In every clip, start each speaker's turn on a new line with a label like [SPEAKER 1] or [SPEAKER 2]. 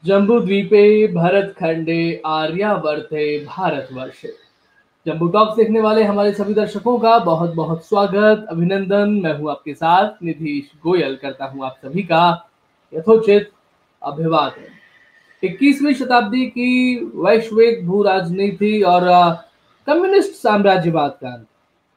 [SPEAKER 1] जम्बूद्वीपे भरतखंडे आर्यावर्ते भारतवर्षे। जम्बू टॉक्स देखने वाले हमारे सभी दर्शकों का बहुत बहुत स्वागत, अभिनंदन। मैं हूं आपके साथ निधीश गोयल, करता हूं आप सभी का यथोचित अभिवादन। 21वीं शताब्दी की वैश्विक भू राजनीति और कम्युनिस्ट साम्राज्यवाद का अंत,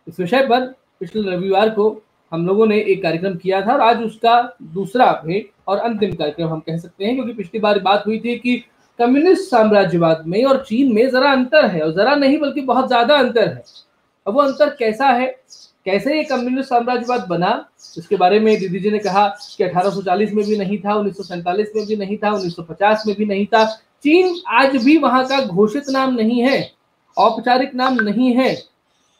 [SPEAKER 1] इस विषय पर पिछले रविवार को हम लोगों ने एक कार्यक्रम किया था और आज उसका दूसरा भेंट और अंतिम कार्यक्रम हम कह सकते हैं, क्योंकि पिछली बार बात हुई थी कि कम्युनिस्ट साम्राज्यवाद में और चीन में जरा अंतर है, और जरा नहीं बल्कि बहुत ज्यादा अंतर है। अब वो अंतर कैसा है, कैसे ये कम्युनिस्ट साम्राज्यवाद बना, इसके बारे में दीदी जी ने कहा कि 1840 में भी नहीं था, 1947 में भी नहीं था, 1950 में भी नहीं था। चीन आज भी वहां का घोषित नाम नहीं है, औपचारिक नाम नहीं है।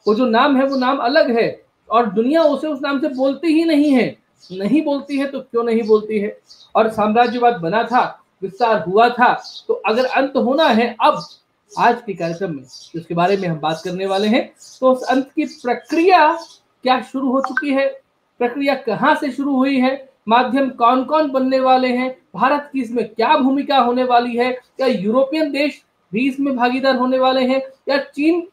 [SPEAKER 1] वो जो नाम है वो नाम अलग है और दुनिया उसे उस नाम से बोलती ही नहीं है। नहीं बोलती है तो क्यों नहीं बोलती है? और साम्राज्यवाद बना था, विस्तार हुआ था, तो अगर अंत होना है अब आज के कार्यक्रम में, जिसके बारे में हम बात करने वाले हैं, तो उस अंत की प्रक्रिया क्या शुरू हो चुकी है, प्रक्रिया कहां से शुरू हुई है, माध्यम कौन कौन बनने वाले हैं, भारत की इसमें क्या भूमिका होने वाली है, या यूरोपियन देश भी इसमें भागीदार होने वाले हैं, या चीन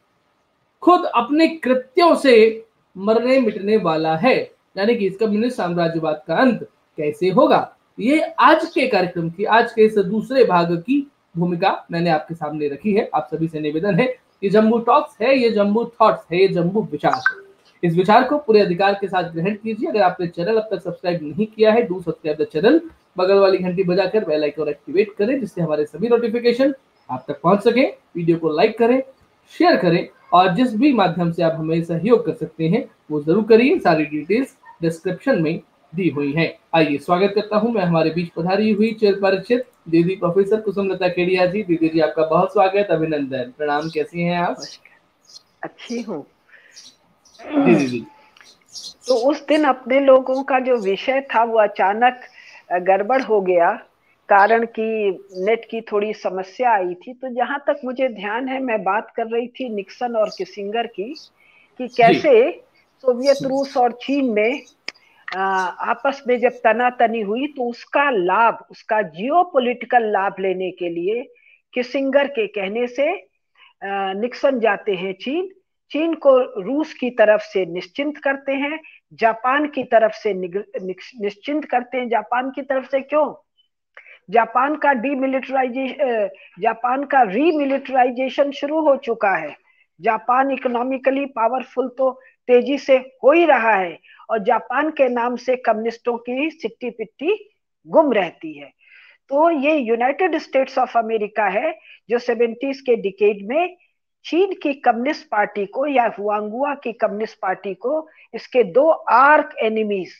[SPEAKER 1] खुद अपने कृत्यों से मरने मिटने वाला है, यानी कि इसका कम्युनिस्ट साम्राज्यवाद का अंत कैसे होगा। ये आज के कार्यक्रम की, आज के इस दूसरे भाग की भूमिका मैंने आपके सामने रखी है। आप सभी से निवेदन है, ये जम्बू टॉक्स है, ये जम्बू थॉट्स है, ये जम्बू विचार है। इस विचार को पूरे अधिकार के साथ ग्रहण कीजिए। अगर आपने चैनल अब तक सब्सक्राइब नहीं किया है, डू सब्सक्राइब द चैनल, बगल वाली घंटी बजाकर बेल आइकन एक्टिवेट करें, जिससे हमारे सभी नोटिफिकेशन आप तक पहुंच सके। वीडियो को लाइक करें, शेयर करें, और जिस भी माध्यम से आप हमें सहयोग कर सकते हैं वो जरूर करिए। सारी डिटेल्स डिस्क्रिप्शन में दी हुई है। आइए स्वागत करता हूं मैं हमारे बीच पधारी हुई चिर परिचित दीदी प्रोफेसर कुसुमलता केडिया जी। दीदी जी आपका बहुत स्वागत, अभिनंदन, प्रणाम। कैसी हैं आप?
[SPEAKER 2] अच्छी हूँ।
[SPEAKER 1] जी दीदी।
[SPEAKER 2] तो उस दिन अपने लोगों का जो विषय था वो अचानक गड़बड़ हो गया, कारण कि नेट की थोड़ी समस्या आई थी। तो जहां तक मुझे ध्यान है, मैं बात कर रही थी निक्सन और किसिंगर की, कि
[SPEAKER 1] जी
[SPEAKER 2] कैसे सोवियत रूस और चीन में आपस में जब तनातनी हुई तो उसका लाभ, उसका जियोपॉलिटिकल लाभ लेने के लिए किसिंगर के कहने से निक्सन जाते हैं चीन। चीन को रूस की तरफ से निश्चिंत करते हैं, जापान की तरफ से निश्चिंत करते हैं। जापान की तरफ से क्यों? जापान का रीमिलिटराइजेशन शुरू हो चुका है। जापान इकोनॉमिकली पावरफुल तो तेजी से हो ही रहा है, और जापान के नाम से कम्युनिस्टों की सिट्टी पिट्टी गुम रहती है। तो ये यूनाइटेड स्टेट्स ऑफ अमेरिका है जो 70s के डिकेड में चीन की कम्युनिस्ट पार्टी को, या हुआंगुआ की कम्युनिस्ट पार्टी को, इसके दो आर्क एनिमीज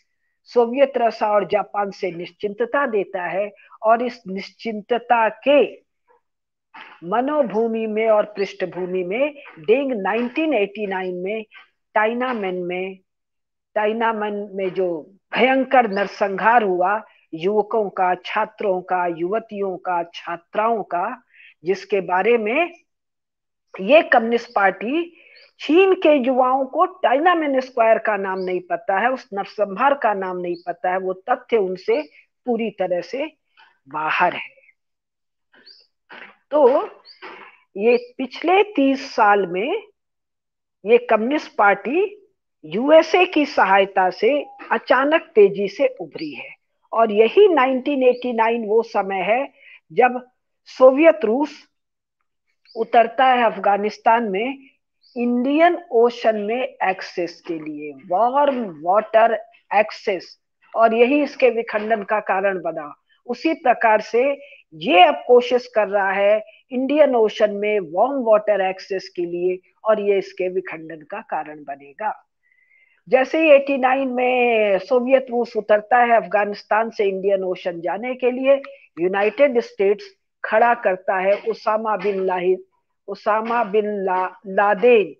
[SPEAKER 2] सोवियत रसा और जापान से निश्चिंतता देता है। और इस निश्चिंतता के मनोभूमि में और पृष्ठभूमि में डेंग 1989 में टाइनामन में जो भयंकर नरसंहार हुआ, युवकों का, छात्रों का, युवतियों का, छात्राओं का, जिसके बारे में ये कम्युनिस्ट पार्टी, चीन के युवाओं को टाइनामेन स्क्वायर का नाम नहीं पता है, उस नरसंहार का नाम नहीं पता है, वो तथ्य उनसे पूरी तरह से बाहर है। तो ये पिछले 30 साल में ये कम्युनिस्ट पार्टी यूएसए की सहायता से अचानक तेजी से उभरी है। और यही 1989 वो समय है जब सोवियत रूस उतरता है अफगानिस्तान में इंडियन ओशन में एक्सेस के लिए, वार्म वाटर एक्सेस, और यही इसके विखंडन का कारण बना। उसी प्रकार से ये अब कोशिश कर रहा है इंडियन ओशन में वार्म वाटर एक्सेस के लिए, और ये इसके विखंडन का कारण बनेगा। जैसे ही 89 में सोवियत रूस उतरता है अफगानिस्तान से इंडियन ओशन जाने के लिए, यूनाइटेड स्टेट्स खड़ा करता है उसामा बिन लादेन,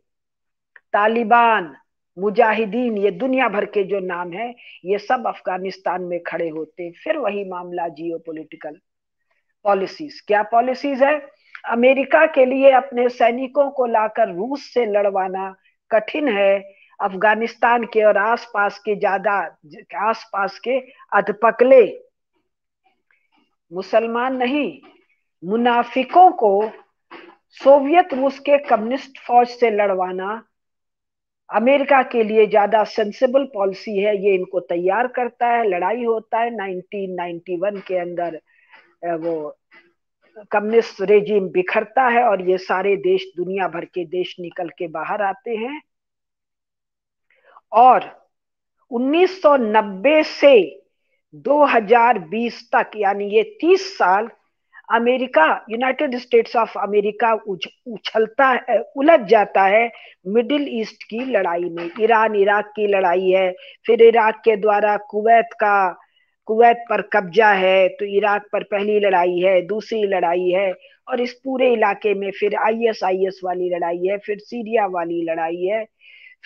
[SPEAKER 2] तालिबान, मुजाहिदीन, ये दुनिया भर के जो नाम है, ये सब अफगानिस्तान में खड़े होते। फिर वही मामला, जियो पॉलिटिकल पॉलिसीज। क्या पॉलिसीज है? अमेरिका के लिए अपने सैनिकों को लाकर रूस से लड़वाना कठिन है। अफगानिस्तान के और आसपास के अधपकले मुसलमान नहीं, मुनाफिकों को सोवियत रूस के कम्युनिस्ट फौज से लड़वाना अमेरिका के लिए ज्यादा सेंसिबल पॉलिसी है। ये इनको तैयार करता है, लड़ाई होता है 1991 के अंदर, वो कम्युनिस्ट रेजिम बिखरता है और ये सारे देश, दुनिया भर के देश निकल के बाहर आते हैं। और 1990 से 2020 तक, यानी ये 30 साल, America, United states of America उछलता है, उलझ जाता है मिडिल ईस्ट की लड़ाई में। ईरान इराक की लड़ाई है, फिर इराक के द्वारा कुवैत पर कब्जा है, तो इराक पर पहली लड़ाई है, दूसरी लड़ाई है, और इस पूरे इलाके में फिर आईएसआईएस वाली लड़ाई है, फिर सीरिया वाली लड़ाई है,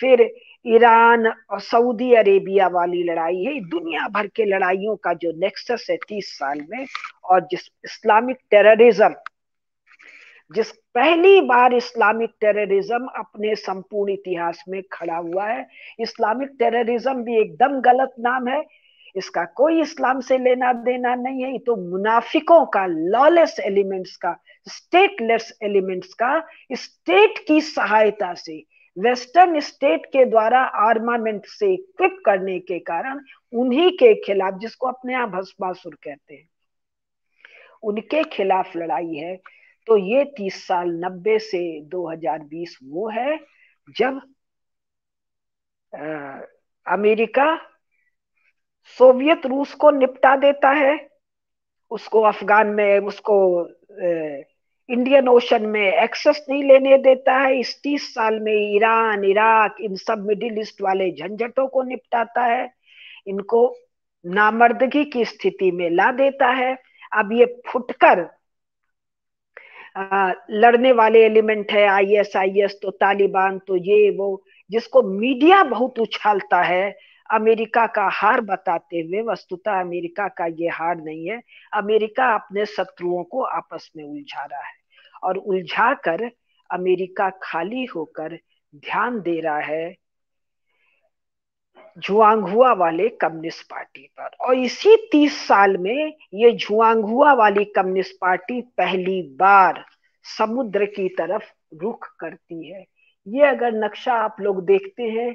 [SPEAKER 2] फिर ईरान और सऊदी अरेबिया वाली लड़ाई है। दुनिया भर के लड़ाइयों का जो नेक्सस है 30 साल में। और जिस इस्लामिक टेररिज्म, जिस पहली बार इस्लामिक टेररिज्म अपने संपूर्ण इतिहास में खड़ा हुआ है। इस्लामिक टेररिज्म भी एकदम गलत नाम है, इसका कोई इस्लाम से लेना देना नहीं है। ये तो मुनाफिकों का, लॉलेस एलिमेंट्स का, स्टेटलेस एलिमेंट्स का, स्टेट की सहायता से, वेस्टर्न स्टेट के द्वारा आर्मामेंट से इक्विप करने के कारण उन्हीं के खिलाफ, जिसको अपने आप भस्मासुर कहते हैं, उनके खिलाफ लड़ाई है। तो ये 30 साल 90 से 2020 वो है जब अमेरिका सोवियत रूस को निपटा देता है, उसको अफगान में, उसको इंडियन ओशन में एक्सेस नहीं लेने देता है। इस 30 साल में ईरान इराक इन सब मिडिल ईस्ट वाले झंझटों को निपटाता है, इनको नामर्दगी की स्थिति में ला देता है। अब ये फुटकर लड़ने वाले एलिमेंट है, आईएसआईएस तो तालिबान तो ये वो, जिसको मीडिया बहुत उछालता है अमेरिका का हार बताते हुए, वस्तुतः अमेरिका का ये हार नहीं है। अमेरिका अपने शत्रुओं को आपस में उलझा रहा है, और उलझा कर अमेरिका खाली होकर ध्यान दे रहा है झुआंगहुआ वाले कम्युनिस्ट पार्टी पर। और इसी 30 साल में ये झुआंगहुआ वाली कम्युनिस्ट पार्टी पहली बार समुद्र की तरफ रुख करती है। ये अगर नक्शा आप लोग देखते हैं,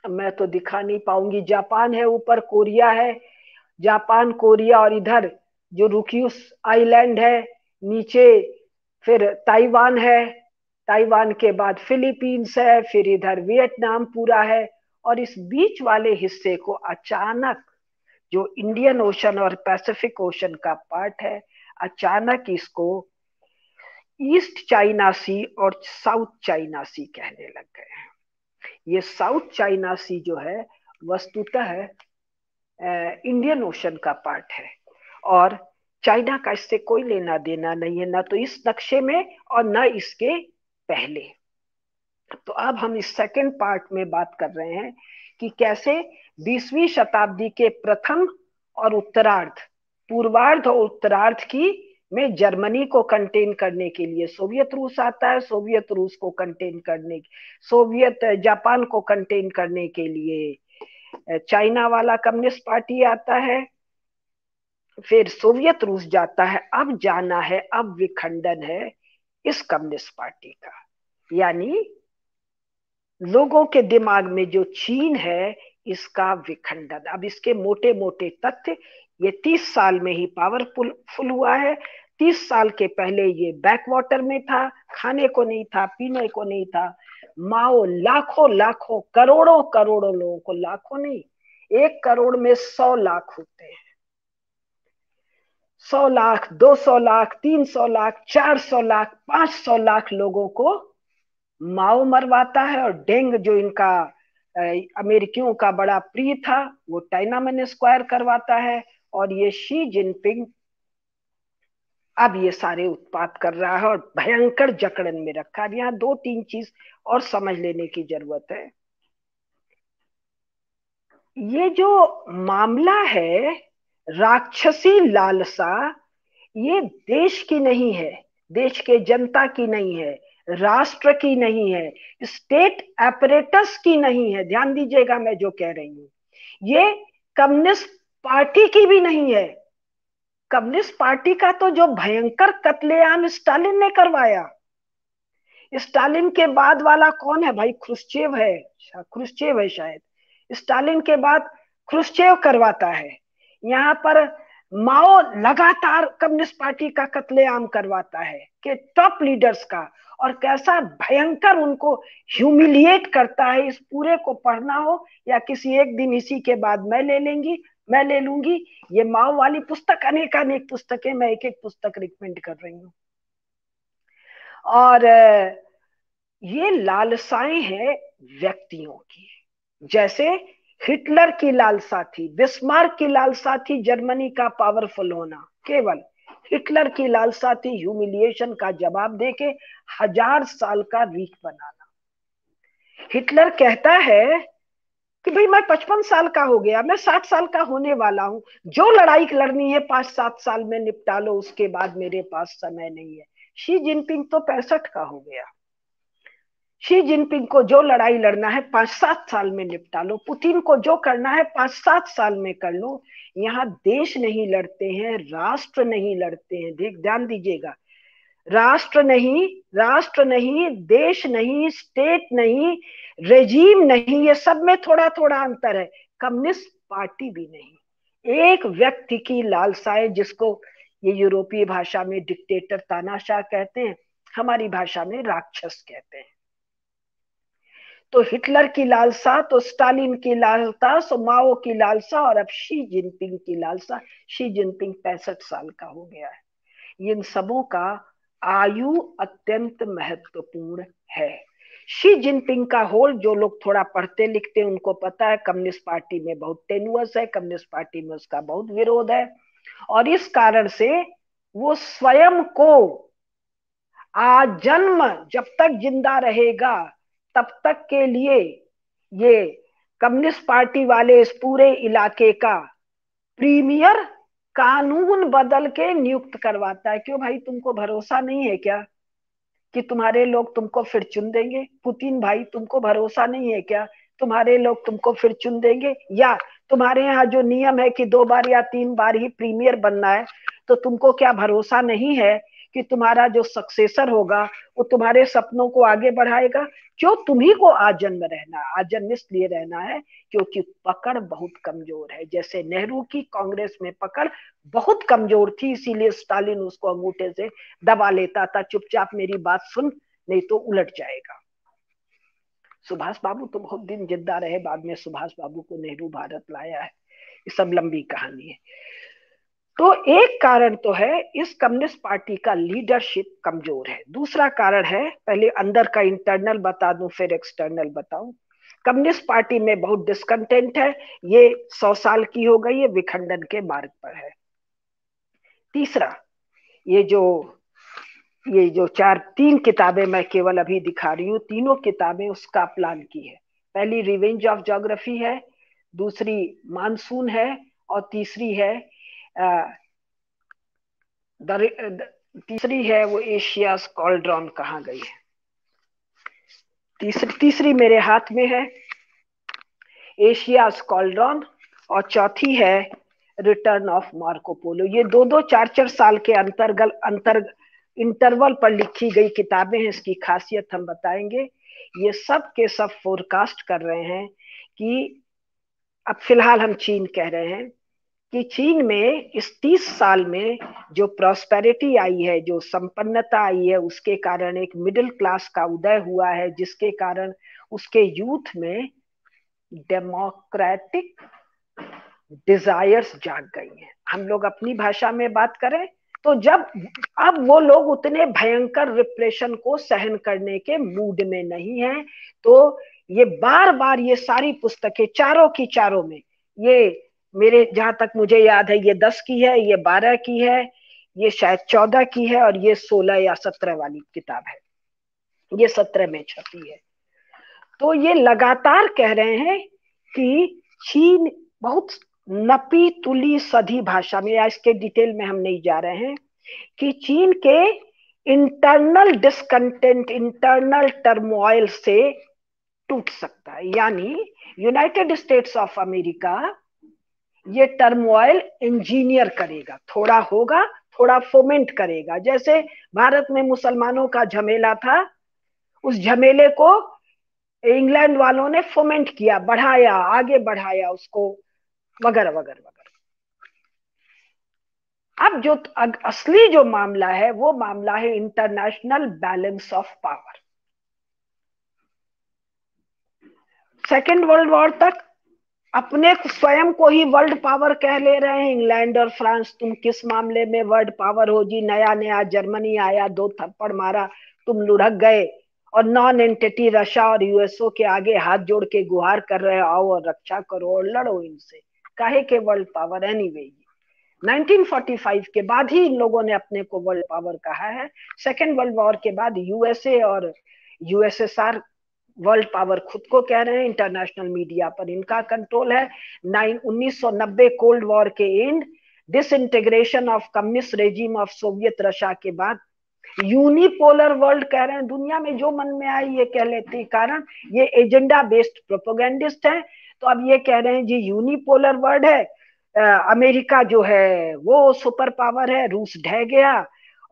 [SPEAKER 2] मैं तो दिखा नहीं पाऊंगी, जापान है ऊपर, कोरिया है, जापान कोरिया, और इधर जो रुक्यूस आइलैंड है नीचे, फिर ताइवान है, ताइवान के बाद फिलीपींस है, फिर इधर वियतनाम पूरा है। और इस बीच वाले हिस्से को अचानक, जो इंडियन ओशन और पैसिफिक ओशन का पार्ट है, अचानक इसको ईस्ट चाइना सी और साउथ चाइना सी कहने लग गए हैं। ये साउथ चाइना सी जो है वस्तुतः इंडियन ओशन का पार्ट है, और चाइना का इससे कोई लेना देना नहीं है, ना तो इस नक्शे में और ना इसके पहले। तो अब हम इस सेकंड पार्ट में बात कर रहे हैं कि कैसे 20वीं शताब्दी के प्रथम और उत्तरार्ध, पूर्वार्ध और उत्तरार्ध की में जर्मनी को कंटेन करने के लिए सोवियत रूस आता है, सोवियत रूस को कंटेन करने, सोवियत जापान को कंटेन करने के लिए चाइना वाला कम्युनिस्ट पार्टी आता है, फिर सोवियत रूस जाता है। अब जाना है, अब विखंडन है इस कम्युनिस्ट पार्टी का, यानी लोगों के दिमाग में जो चीन है इसका विखंडन। अब इसके मोटे मोटे तथ्य, ये 30 साल में ही पावरफुल हुआ है। 30 साल के पहले ये बैकवाटर में था, खाने को नहीं था, पीने को नहीं था। माओ लाखों लाखों, करोड़ों करोड़ों लोगों को, लाखों नहीं, 1 करोड़ में 100 लाख होते हैं, 100 लाख, 200 लाख, 300 लाख, 400 लाख, 500 लाख लोगों को माओ मरवाता है। और डेंग जो इनका अमेरिकियों का बड़ा प्रिय था, वो टाइनामेन स्क्वायर करवाता है। और ये शी जिनपिंग अब ये सारे उत्पात कर रहा है और भयंकर जकड़न में रखा है। यहाँ 2-3 चीज और समझ लेने की जरूरत है। ये जो मामला है राक्षसी लालसा, ये देश की नहीं है, देश के जनता की नहीं है, राष्ट्र की नहीं है, स्टेट एपरेटस की नहीं है। ध्यान दीजिएगा मैं जो कह रही हूं, ये कम्युनिस्ट पार्टी की भी नहीं है, कम्युनिस्ट पार्टी का तो जो भयंकर कत्लेआम स्टालिन ने करवाया, स्टालिन के बाद वाला कौन है भाई? क्रुश्चेव है, क्रुश्चेव है शायद। स्टालिन के बाद क्रुश्चेव करवाता है। यहाँ पर माओ लगातार कम्युनिस्ट पार्टी का कत्लेआम करवाता है कि टॉप लीडर्स का, और कैसा भयंकर उनको ह्यूमिलिएट करता है। इस पूरे को पढ़ना हो या किसी एक दिन इसी के बाद मैं ले लूंगी। ये माओ वाली पुस्तक, अनेक अनेक पुस्तकें, मैं एक एक पुस्तक रिकमेंड कर रही हूँ। और ये लालसाएं हैं व्यक्तियों की। जैसे हिटलर की लालसा थी, बिस्मार्क की लालसा थी जर्मनी का पावरफुल होना, केवल हिटलर की लालसा थी ह्यूमिलिएशन का जवाब देके 1000 साल का रीख बनाना। हिटलर कहता है कि भाई मैं 55 साल का हो गया, मैं 60 साल का होने वाला हूं, जो लड़ाई लड़नी है 5-7 साल में निपटा लो, उसके बाद मेरे पास समय नहीं है। शी जिनपिंग तो 65 का हो गया। शी जिनपिंग को जो लड़ाई लड़ना है 5-7 साल में निपटा लो, पुतिन को जो करना है 5-7 साल में कर लो। यहाँ देश नहीं लड़ते हैं, राष्ट्र नहीं लड़ते हैं, ध्यान दीजिएगा। राष्ट्र नहीं, देश नहीं, स्टेट नहीं, रेजीम नहीं, ये सब में थोड़ा थोड़ा अंतर है। कम्युनिस्ट पार्टी भी नहीं, एक व्यक्ति की लालसाएं, जिसको ये यूरोपीय भाषा में डिक्टेटर तानाशाह कहते हैं, हमारी भाषा में राक्षस कहते हैं। तो हिटलर की लालसा, तो स्टालिन की लालसा, तो माओ की लालसा, और अब शी जिनपिंग की लालसा। शी जिनपिंग 65 साल का हो गया है। इन सबों का आयु अत्यंत महत्वपूर्ण है। शी जिनपिंग का होल, जो लोग थोड़ा पढ़ते लिखते हैं उनको पता है, कम्युनिस्ट पार्टी में बहुत टेनुअस है, कम्युनिस्ट पार्टी में उसका बहुत विरोध है, और इस कारण से वो स्वयं को आजन्म, जब तक जिंदा रहेगा तब तक के लिए, ये कम्युनिस्ट पार्टी वाले इस पूरे इलाके का प्रीमियर कानून बदल के नियुक्त करवाता है। क्यों भाई, तुमको भरोसा नहीं है क्या कि तुम्हारे लोग तुमको फिर चुन देंगे? पुतिन भाई, तुमको भरोसा नहीं है क्या तुम्हारे लोग तुमको फिर चुन देंगे? या तुम्हारे यहाँ जो नियम है कि 2 बार या 3 बार ही प्रीमियर बनना है, तो तुमको क्या भरोसा नहीं है कि तुम्हारा जो सक्सेसर होगा वो तुम्हारे सपनों को आगे बढ़ाएगा? क्यों तुम्ही को आजन्म रहना? आजन्म इसलिए रहना है क्योंकि पकड़ बहुत कमजोर है। जैसे नेहरू की कांग्रेस में पकड़ बहुत कमजोर थी, इसीलिए स्टालिन उसको अंगूठे से दबा लेता था, चुपचाप मेरी बात सुन, नहीं तो उलट जाएगा। सुभाष बाबू तो बहुत दिन जिंदा रहे, बाद में सुभाष बाबू को नेहरू भारत लाया है, ये सब लंबी कहानी है। तो एक कारण तो है इस कम्युनिस्ट पार्टी का लीडरशिप कमजोर है। दूसरा कारण है, पहले अंदर का इंटरनल बता दूं फिर एक्सटर्नल बताऊं। कम्युनिस्ट पार्टी में बहुत डिस्कंटेंट है, ये 100 साल की हो गई है, विखंडन के मार्ग पर है। तीसरा, ये जो 3 किताबें मैं केवल अभी दिखा रही हूँ, तीनों किताबें उसका प्लान की है। पहली रिवेंज ऑफ ज्योग्राफी है, दूसरी मानसून है, और तीसरी है तीसरी है वो एशिया कॉल्ड्रॉन कहाँ गई है। तीसरी मेरे हाथ में है, एशिया कॉल्ड्रॉन, और चौथी है रिटर्न ऑफ मार्को पोलो। ये 2-2, 4-4 साल के इंटरवल पर लिखी गई किताबें हैं। इसकी खासियत हम बताएंगे। ये सब के सब फोरकास्ट कर रहे हैं कि अब फिलहाल हम चीन कह रहे हैं कि चीन में इस 30 साल में जो प्रॉस्पेरिटी आई है, जो संपन्नता आई है, उसके कारण एक मिडिल क्लास का उदय हुआ है, जिसके कारण उसके यूथ में डेमोक्रेटिक डिजायर्स जाग गई हैं। हम लोग अपनी भाषा में बात करें तो जब अब वो लोग उतने भयंकर रिप्रेशन को सहन करने के मूड में नहीं है, तो ये बार बार ये सारी पुस्तकें चारों की चारों में, ये मेरे जहां तक मुझे याद है ये 10 की है, ये 12 की है, ये शायद 14 की है, और ये 16 या 17 वाली किताब है, ये 17 में छपी है। तो ये लगातार कह रहे हैं कि चीन बहुत नपी तुली सधी भाषा में, या इसके डिटेल में हम नहीं जा रहे हैं, कि चीन के इंटरनल डिस्कंटेंट, इंटरनल टर्मोइल से टूट सकता है। यानी यूनाइटेड स्टेट्स ऑफ अमेरिका ये टर्मोइल इंजीनियर करेगा, थोड़ा होगा, थोड़ा फोमेंट करेगा। जैसे भारत में मुसलमानों का झमेला था, उस झमेले को इंग्लैंड वालों ने फोमेंट किया, बढ़ाया, आगे बढ़ाया उसको, वगैरह वगैरह वगैरह। अब जो असली जो मामला है वो मामला है international balance of power. Second world war तक अपने स्वयं को ही वर्ल्ड पावर कह ले रहे हैं, इंग्लैंड और फ्रांस, तुम किस मामले में वर्ल्ड पावर हो जी, नया नया जर्मनी आया, 2 थप्पड़ मारा, तुम लुढ़क गए, और नॉन एंटिटी रशिया और यूएसओ के आगे हाथ जोड़ के गुहार कर रहे, आओ और रक्षा करो और लड़ो इनसे, काहे के वर्ल्ड पावर एनीवे। 1945 के बाद ही इन लोगों ने अपने को वर्ल्ड पावर कहा है। सेकेंड वर्ल्ड वॉर के बाद यूएसए और यूएसएसआर वर्ल्ड पावर खुद को कह रहे हैं, इंटरनेशनल मीडिया पर इनका कंट्रोल है। 1990 कोल्ड वॉर के and, disintegration of communist regime of Soviet Russia के बाद यूनिपोलर वर्ल्ड कह रहे हैं, दुनिया में जो मन में आई ये कह लेते हैं, कारण ये एजेंडा बेस्ड प्रोपोगेंडिस्ट है। तो अब ये कह रहे हैं जी यूनिपोलर वर्ल्ड है, अमेरिका जो है वो सुपर पावर है, रूस ढह गया,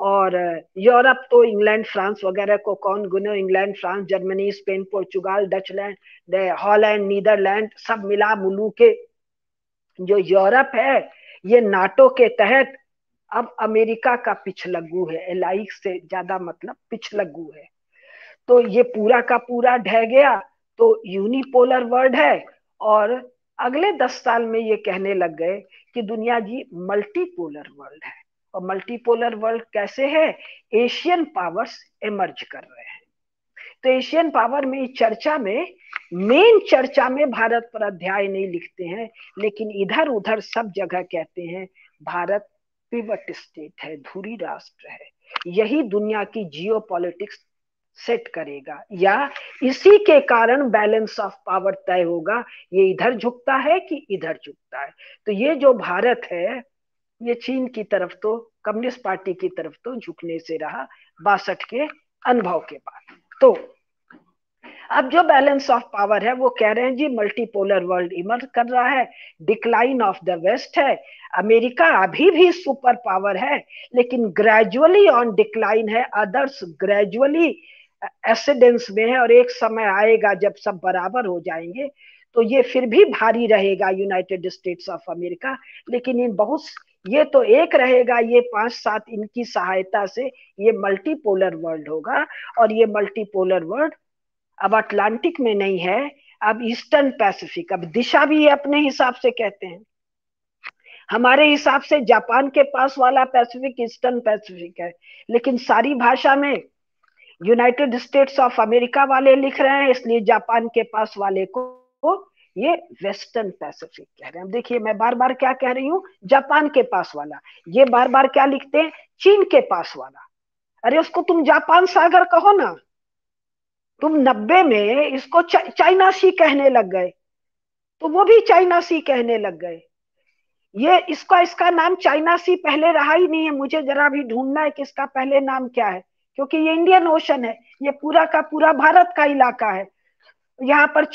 [SPEAKER 2] और यूरोप तो इंग्लैंड फ्रांस वगैरह को कौन गुने, England France Germany Spain Portugal Deutschland Holland Netherlands सब मिला मुलू के जो यूरोप है, ये नाटो के तहत अब अमेरिका का पिछलग्गू है, एलाई से ज्यादा मतलब पिछलग्गू है। तो ये पूरा का पूरा ढह गया, तो यूनिपोलर वर्ल्ड है। और अगले 10 साल में ये कहने लग गए कि दुनिया जी मल्टीपोलर वर्ल्ड है। और मल्टीपोलर वर्ल्ड कैसे है, एशियन पावर्स इमर्ज कर रहे हैं। तो एशियन पावर में चर्चा में, मेन चर्चा में भारत पर अध्याय नहीं लिखते हैं, लेकिन इधर उधर सब जगह कहते हैं भारत पिवट स्टेट है, धुरी राष्ट्र है, यही दुनिया की जियो पॉलिटिक्स सेट करेगा, या इसी के कारण बैलेंस ऑफ पावर तय होगा, ये इधर झुकता है कि इधर झुकता है। तो ये जो भारत है ये चीन की तरफ तो, कम्युनिस्ट पार्टी की तरफ तो झुकने से रहा 62 के अनुभव के बाद। तो अब जो बैलेंस ऑफ पावर है वो कह रहे हैं जी मल्टीपोलर वर्ल्ड इमर्ज कर रहा है, डिक्लाइन ऑफ द वेस्ट है, अमेरिका अभी भी सुपर पावर है लेकिन ग्रेजुअली ऑन डिक्लाइन है, अदर्स ग्रेजुअली एसिडेंस में है, और एक समय आएगा जब सब बराबर हो जाएंगे तो ये फिर भी भारी रहेगा यूनाइटेड स्टेट्स ऑफ अमेरिका, लेकिन इन बहुत, ये तो एक रहेगा, ये 5-7 इनकी सहायता से ये मल्टीपोलर वर्ल्ड होगा। और ये मल्टीपोलर वर्ल्ड अब अटलांटिक में नहीं है, अब ईस्टर्न पैसिफिक, अब दिशा भी अपने हिसाब से कहते हैं, हमारे हिसाब से जापान के पास वाला पैसिफिक ईस्टर्न पैसिफिक है, लेकिन सारी भाषा में यूनाइटेड स्टेट्स ऑफ अमेरिका वाले लिख रहे हैं, इसलिए जापान के पास वाले को ये वेस्टर्न पैसिफिक कह रहे हैं। देखिए मैं बार बार क्या कह रही हूँ, जापान के पास वाला, ये बार बार क्या लिखते हैं, चीन के पास वाला। अरे उसको तुम जापान सागर कहो ना, तुम 90 में इसको चाइना सी कहने लग गए, तो वो भी चाइना सी कहने लग गए। ये इसका नाम चाइना सी पहले रहा ही नहीं है, मुझे जरा भी ढूंढना है कि इसका पहले नाम क्या है, क्योंकि ये इंडियन ओशन है, ये पूरा का पूरा भारत का इलाका है। यहाँ पर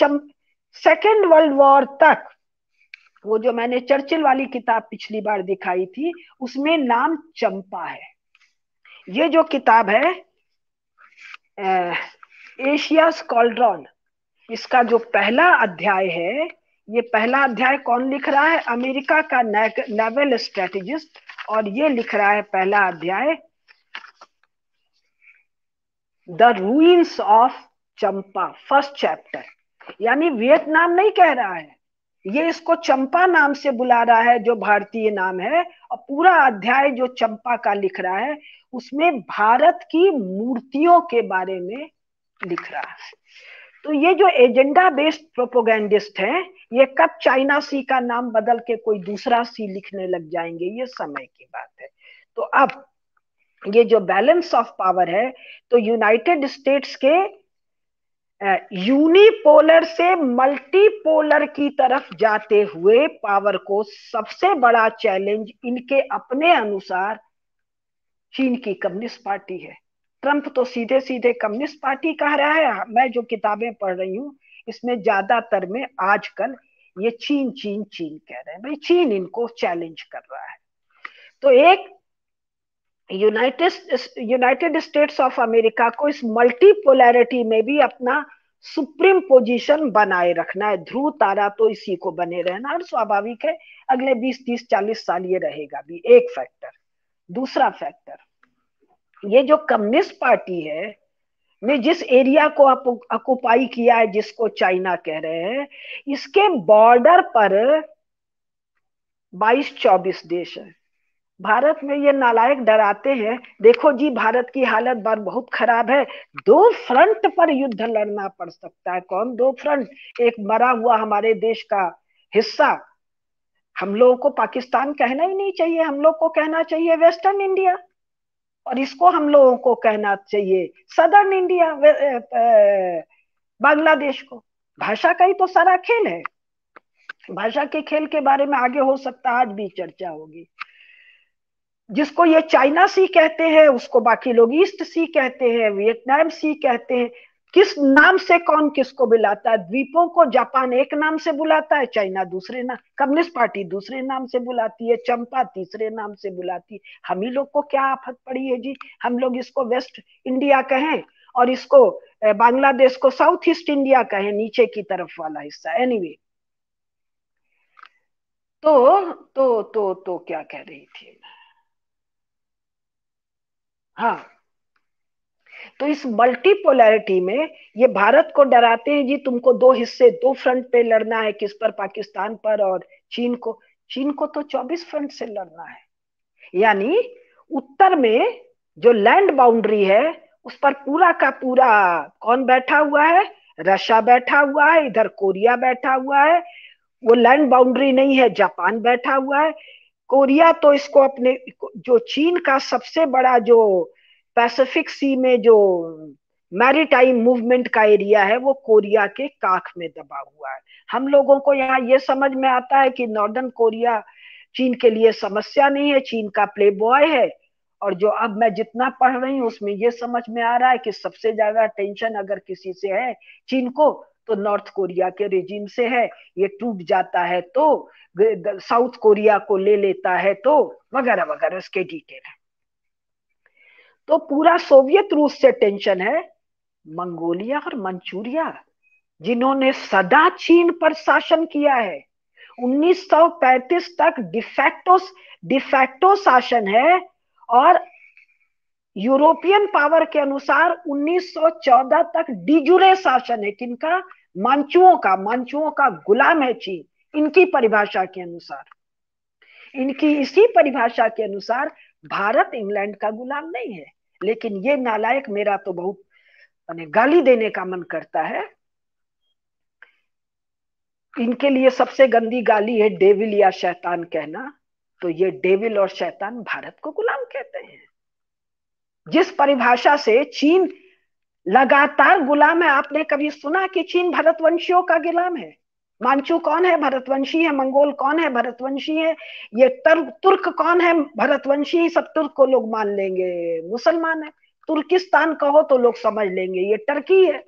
[SPEAKER 2] सेकेंड वर्ल्ड वॉर तक, वो जो मैंने चर्चिल वाली किताब पिछली बार दिखाई थी उसमें नाम चंपा है। ये जो किताब है एशिया कॉल्ड्रॉन, इसका जो पहला अध्याय है, ये पहला अध्याय कौन लिख रहा है, अमेरिका का नेवल स्ट्रेटेजिस्ट, और ये लिख रहा है पहला अध्याय the ruins of Champa, first chapter. यानी वियतनाम नहीं कह रहा है, ये इसको चंपा नाम से बुला रहा है जो भारतीय नाम है, और पूरा अध्याय जो चंपा का लिख रहा है उसमें भारत की मूर्तियों के बारे में लिख रहा है। तो ये जो एजेंडा बेस्ड प्रोपोगेंडिस्ट हैं, ये कब चाइना सी का नाम बदल के कोई दूसरा सी लिखने लग जाएंगे, ये समय की बात है। तो अब ये जो बैलेंस ऑफ पावर है, तो यूनाइटेड स्टेट्स के यूनिपोलर से मल्टीपोलर की तरफ जाते हुए पावर को सबसे बड़ा चैलेंज इनके अपने अनुसार चीन की कम्युनिस्ट पार्टी है। ट्रंप तो सीधे सीधे कम्युनिस्ट पार्टी कह रहा है, मैं जो किताबें पढ़ रही हूँ इसमें ज्यादातर में आजकल ये चीन चीन चीन कह रहे हैं। भाई चीन इनको चैलेंज कर रहा है। तो एक यूनाइटेड स्टेट्स ऑफ अमेरिका को इस मल्टीपोलैरिटी में भी अपना सुप्रीम पोजीशन बनाए रखना है। ध्रुव तारा तो इसी को बने रहना, और स्वाभाविक है अगले 20 30 40 साल ये रहेगा भी। एक फैक्टर। दूसरा फैक्टर, ये जो कम्युनिस्ट पार्टी है ने जिस एरिया को ऑक्युपाई किया है, जिसको चाइना कह रहे हैं, इसके बॉर्डर पर 22-24 देश है। भारत में ये नालायक डराते हैं, देखो जी भारत की हालत बहुत खराब है, 2 फ्रंट पर युद्ध लड़ना पड़ सकता है। कौन 2 फ्रंट? एक मरा हुआ हमारे देश का हिस्सा, हम लोगों को पाकिस्तान कहना ही नहीं चाहिए, हम लोग को कहना चाहिए वेस्टर्न इंडिया, और इसको हम लोगों को कहना चाहिए सदर्न इंडिया, बांग्लादेश को। भाषा का ही तो सारा खेल है। भाषा के खेल के बारे में आगे हो सकता है आज भी चर्चा होगी। जिसको ये चाइना सी कहते हैं उसको बाकी लोग ईस्ट सी कहते हैं, वियतनाम सी कहते हैं। किस नाम से कौन किसको बुलाता है? द्वीपों को जापान एक नाम से बुलाता है, चाइना दूसरे नाम, कम्युनिस्ट पार्टी दूसरे नाम से बुलाती है, चंपा तीसरे नाम से बुलाती है। हम ही लोग को क्या आफत पड़ी है जी? हम लोग इसको वेस्ट इंडिया कहें और इसको बांग्लादेश को साउथ ईस्ट इंडिया कहें, नीचे की तरफ वाला हिस्सा। एनीवे, तो क्या कह रही थी? हाँ, तो इस मल्टीपोलैरिटी में ये भारत को डराते हैं जी, तुमको 2 हिस्से 2 फ्रंट पे लड़ना है। किस पर? पाकिस्तान पर और चीन को। चीन को तो 24 फ्रंट से लड़ना है। यानी उत्तर में जो लैंड बाउंड्री है उस पर पूरा का पूरा कौन बैठा हुआ है? रशिया बैठा हुआ है, इधर कोरिया बैठा हुआ है। वो लैंड बाउंड्री नहीं है, जापान बैठा हुआ है। कोरिया तो इसको अपने, जो चीन का सबसे बड़ा जो पैसिफिक सी में जो मैरीटाइम मूवमेंट का एरिया है, वो कोरिया के काख में दबा हुआ है। हम लोगों को यहाँ ये समझ में आता है कि नॉर्दर्न कोरिया चीन के लिए समस्या नहीं है, चीन का प्ले बॉय है। और जो अब मैं जितना पढ़ रही हूँ उसमें ये समझ में आ रहा है कि सबसे ज्यादा टेंशन अगर किसी से है चीन को, तो नॉर्थ कोरिया के रेजिम से है। ये टूट जाता है तो साउथ कोरिया को ले लेता है, तो वगैरह वगैरह इसके डिटेल है। तो पूरा सोवियत रूस से टेंशन है। मंगोलिया और मंचूरिया, जिन्होंने सदा चीन पर शासन किया है, 1935 तक डिफैक्टो शासन है, और यूरोपियन पावर के अनुसार 1914 तक डिजूरे शासन है। किनका? मांचुओं का गुलाम है चीन, इनकी परिभाषा के अनुसार। इनकी इसी परिभाषा के अनुसार भारत इंग्लैंड का गुलाम नहीं है। लेकिन ये नालायक, मेरा तो बहुत गाली देने का मन करता है। इनके लिए सबसे गंदी गाली है डेविल या शैतान कहना। तो ये डेविल और शैतान भारत को गुलाम कहते हैं। जिस परिभाषा से चीन लगातार गुलाम है, आपने कभी सुना कि चीन भरतवंशियों का गुलाम है? मांचू कौन है? भरतवंशी है। मंगोल कौन है? भरतवंशी है। ये तुर्क कौन है? भरतवंशी। सब तुर्क को लोग मान लेंगे मुसलमान है। तुर्किस्तान कहो तो लोग समझ लेंगे ये टर्की है।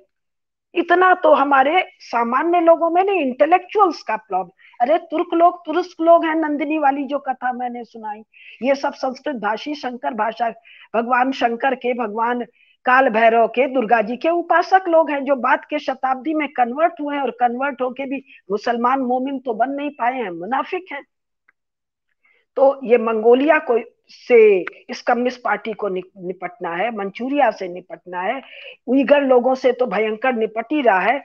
[SPEAKER 2] इतना तो हमारे सामान्य लोगों में नहीं, इंटेलेक्चुअल्स का प्रॉब्लम। अरे तुर्क लोग हैं, नंदिनी वाली जो कथा मैंने सुनाई, ये सब संस्कृत भाषी शंकर भाषा, भगवान शंकर के, भगवान काल भैरव के, दुर्गा जी के उपासक लोग हैं, जो बाद के शताब्दी में कन्वर्ट हुए हैं, और कन्वर्ट होके भी मुसलमान मोमिन तो बन नहीं पाए हैं, मुनाफिक हैं। तो ये मंगोलिया को से इस कम्युनिस्ट पार्टी को निपटना है, मंचूरिया से निपटना है, उइगर लोगों से तो भयंकर निपट ही रहा है,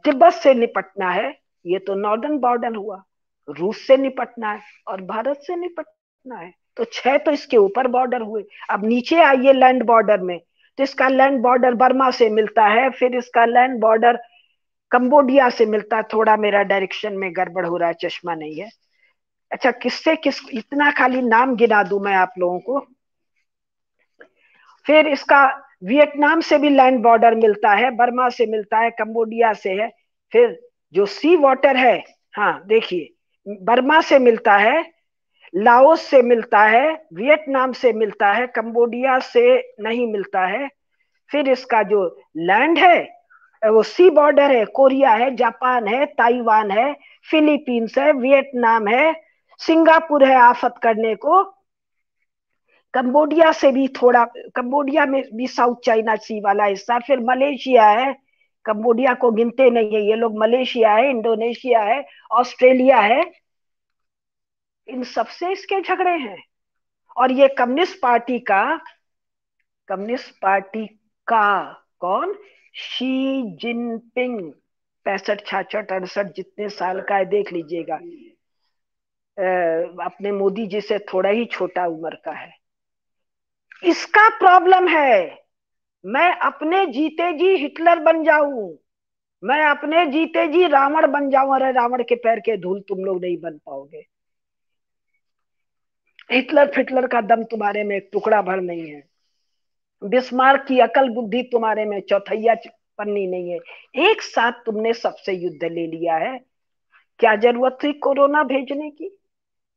[SPEAKER 2] तिब्बत से निपटना है, ये तो नॉर्दर्न बॉर्डर हुआ, रूस से निपटना है और भारत से निपटना है। तो 6 तो इसके ऊपर बॉर्डर हुए। अब नीचे आइए लैंड बॉर्डर में, तो इसका लैंड बॉर्डर बर्मा से मिलता है, फिर इसका लैंड बॉर्डर कंबोडिया से मिलता है। थोड़ा मेरा डायरेक्शन में गड़बड़ हो रहा है, चश्मा नहीं है। अच्छा, इतना खाली नाम गिना दूं मैं आप लोगों को। फिर इसका वियतनाम से भी लैंड बॉर्डर मिलता है, बर्मा से मिलता है, कंबोडिया से है। फिर जो सी वाटर है, हाँ देखिए, बर्मा से मिलता है, लाओस से मिलता है, वियतनाम से मिलता है, कंबोडिया से नहीं मिलता है। फिर इसका जो लैंड है वो सी बॉर्डर है, कोरिया है, जापान है, ताइवान है, फिलीपींस है, वियतनाम है, सिंगापुर है आफत करने को, कंबोडिया से भी थोड़ा, कंबोडिया में भी साउथ चाइना सी वाला हिस्सा, फिर मलेशिया है, कंबोडिया को गिनते नहीं है ये लोग, मलेशिया है, इंडोनेशिया है, ऑस्ट्रेलिया है, इन सबसे इसके झगड़े हैं। और ये कम्युनिस्ट पार्टी का कौन, शी जिनपिंग, 65 66 68 जितने साल का है देख लीजिएगा, अपने मोदी जी से थोड़ा ही छोटा उम्र का है। इसका प्रॉब्लम है, मैं अपने जीते जी हिटलर बन जाऊं, मैं अपने जीते जी रावण बन जाऊं, अरे रावण के पैर के धूल तुम लोग नहीं बन पाओगे। हिटलर फिटलर का दम तुम्हारे में एक टुकड़ा भर नहीं है, बिस्मार्क की अकल बुद्धि तुम्हारे में चौथैया पन्नी नहीं है। एक साथ तुमने सबसे युद्ध ले लिया है, क्या जरूरत थी कोरोना भेजने की?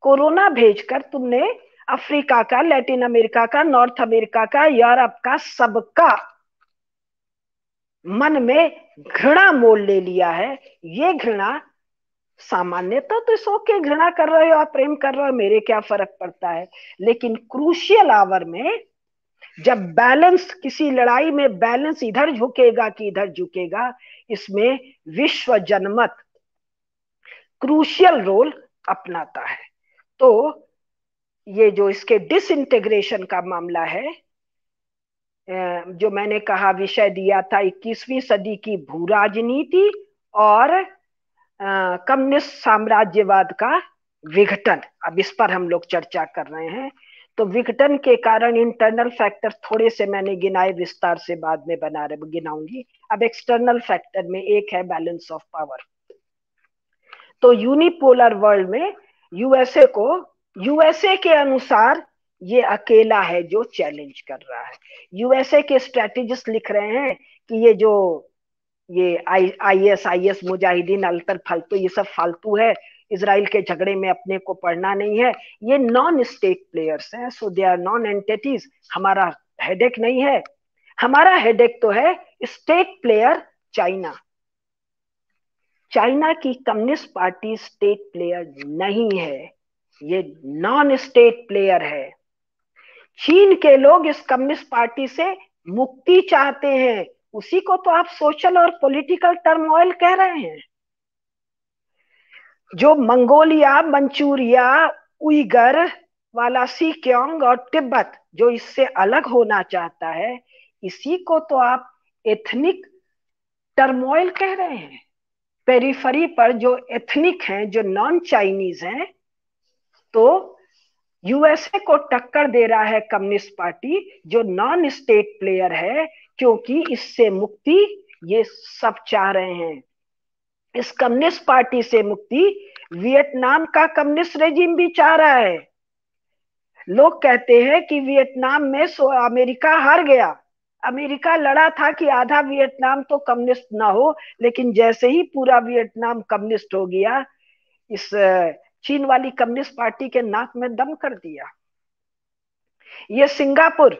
[SPEAKER 2] कोरोना भेजकर तुमने अफ्रीका का, लैटिन अमेरिका का, नॉर्थ अमेरिका का, यूरोप का, सबका मन में घृणा मोल ले लिया है। ये घृणा सामान्यतः तो सो के घृणा कर रहे हो, आप प्रेम कर रहे हो, मेरे क्या फर्क पड़ता है, लेकिन क्रूशियल आवर में जब बैलेंस, किसी लड़ाई में बैलेंस इधर झुकेगा कि इधर झुकेगा, इसमें विश्व जनमत क्रूशियल रोल अपनाता है। तो ये जो इसके डिसइंटीग्रेशन का मामला है, जो मैंने कहा विषय दिया था 21वीं सदी की भू राजनीति और कम्युनिस्ट साम्राज्यवाद का विघटन, अब इस पर हम लोग चर्चा कर रहे हैं। तो विघटन के कारण इंटरनल फैक्टर थोड़े से मैंने गिनाए, विस्तार से बाद में बना रहे गिनाऊंगी। अब एक्सटर्नल फैक्टर में एक है बैलेंस ऑफ पावर। तो यूनिपोलर वर्ल्ड में यूएसए के अनुसार ये अकेला है जो चैलेंज कर रहा है। यूएसए के स्ट्रेटेजिस्ट लिख रहे हैं कि ये आईएस मुजाहिदीन अलतर फालतू, ये सब फालतू है, इसराइल के झगड़े में अपने को पढ़ना नहीं है, ये नॉन स्टेट प्लेयर्स हैं, सो दे आर नॉन एंटिटीज, हमारा हेडेक नहीं है। हमारा हेडेक तो है स्टेट प्लेयर चाइना। चाइना की कम्युनिस्ट पार्टी स्टेट प्लेयर नहीं है, ये नॉन स्टेट प्लेयर है। चीन के लोग इस कम्युनिस्ट पार्टी से मुक्ति चाहते हैं, उसी को तो आप सोशल और पॉलिटिकल टर्मोइल कह रहे हैं। जो मंगोलिया, मंचूरिया, उइगर वाला सीक्योंग और तिब्बत जो इससे अलग होना चाहता है, इसी को तो आप एथनिक टर्मोइल कह रहे हैं। पेरिफरी पर जो एथनिक हैं, जो नॉन चाइनीज हैं, तो यूएसए को टक्कर दे रहा है कम्युनिस्ट पार्टी जो नॉन स्टेट प्लेयर है, क्योंकि इससे मुक्ति ये सब चाह रहे हैं। इस कम्युनिस्ट पार्टी से मुक्ति वियतनाम का कम्युनिस्ट रेजिम भी चाह रहा है। लोग कहते हैं कि वियतनाम में अमेरिका हार गया, अमेरिका लड़ा था कि आधा वियतनाम तो कम्युनिस्ट ना हो, लेकिन जैसे ही पूरा वियतनाम कम्युनिस्ट हो गया, इस चीन वाली कम्युनिस्ट पार्टी के नाक में दम कर दिया। ये सिंगापुर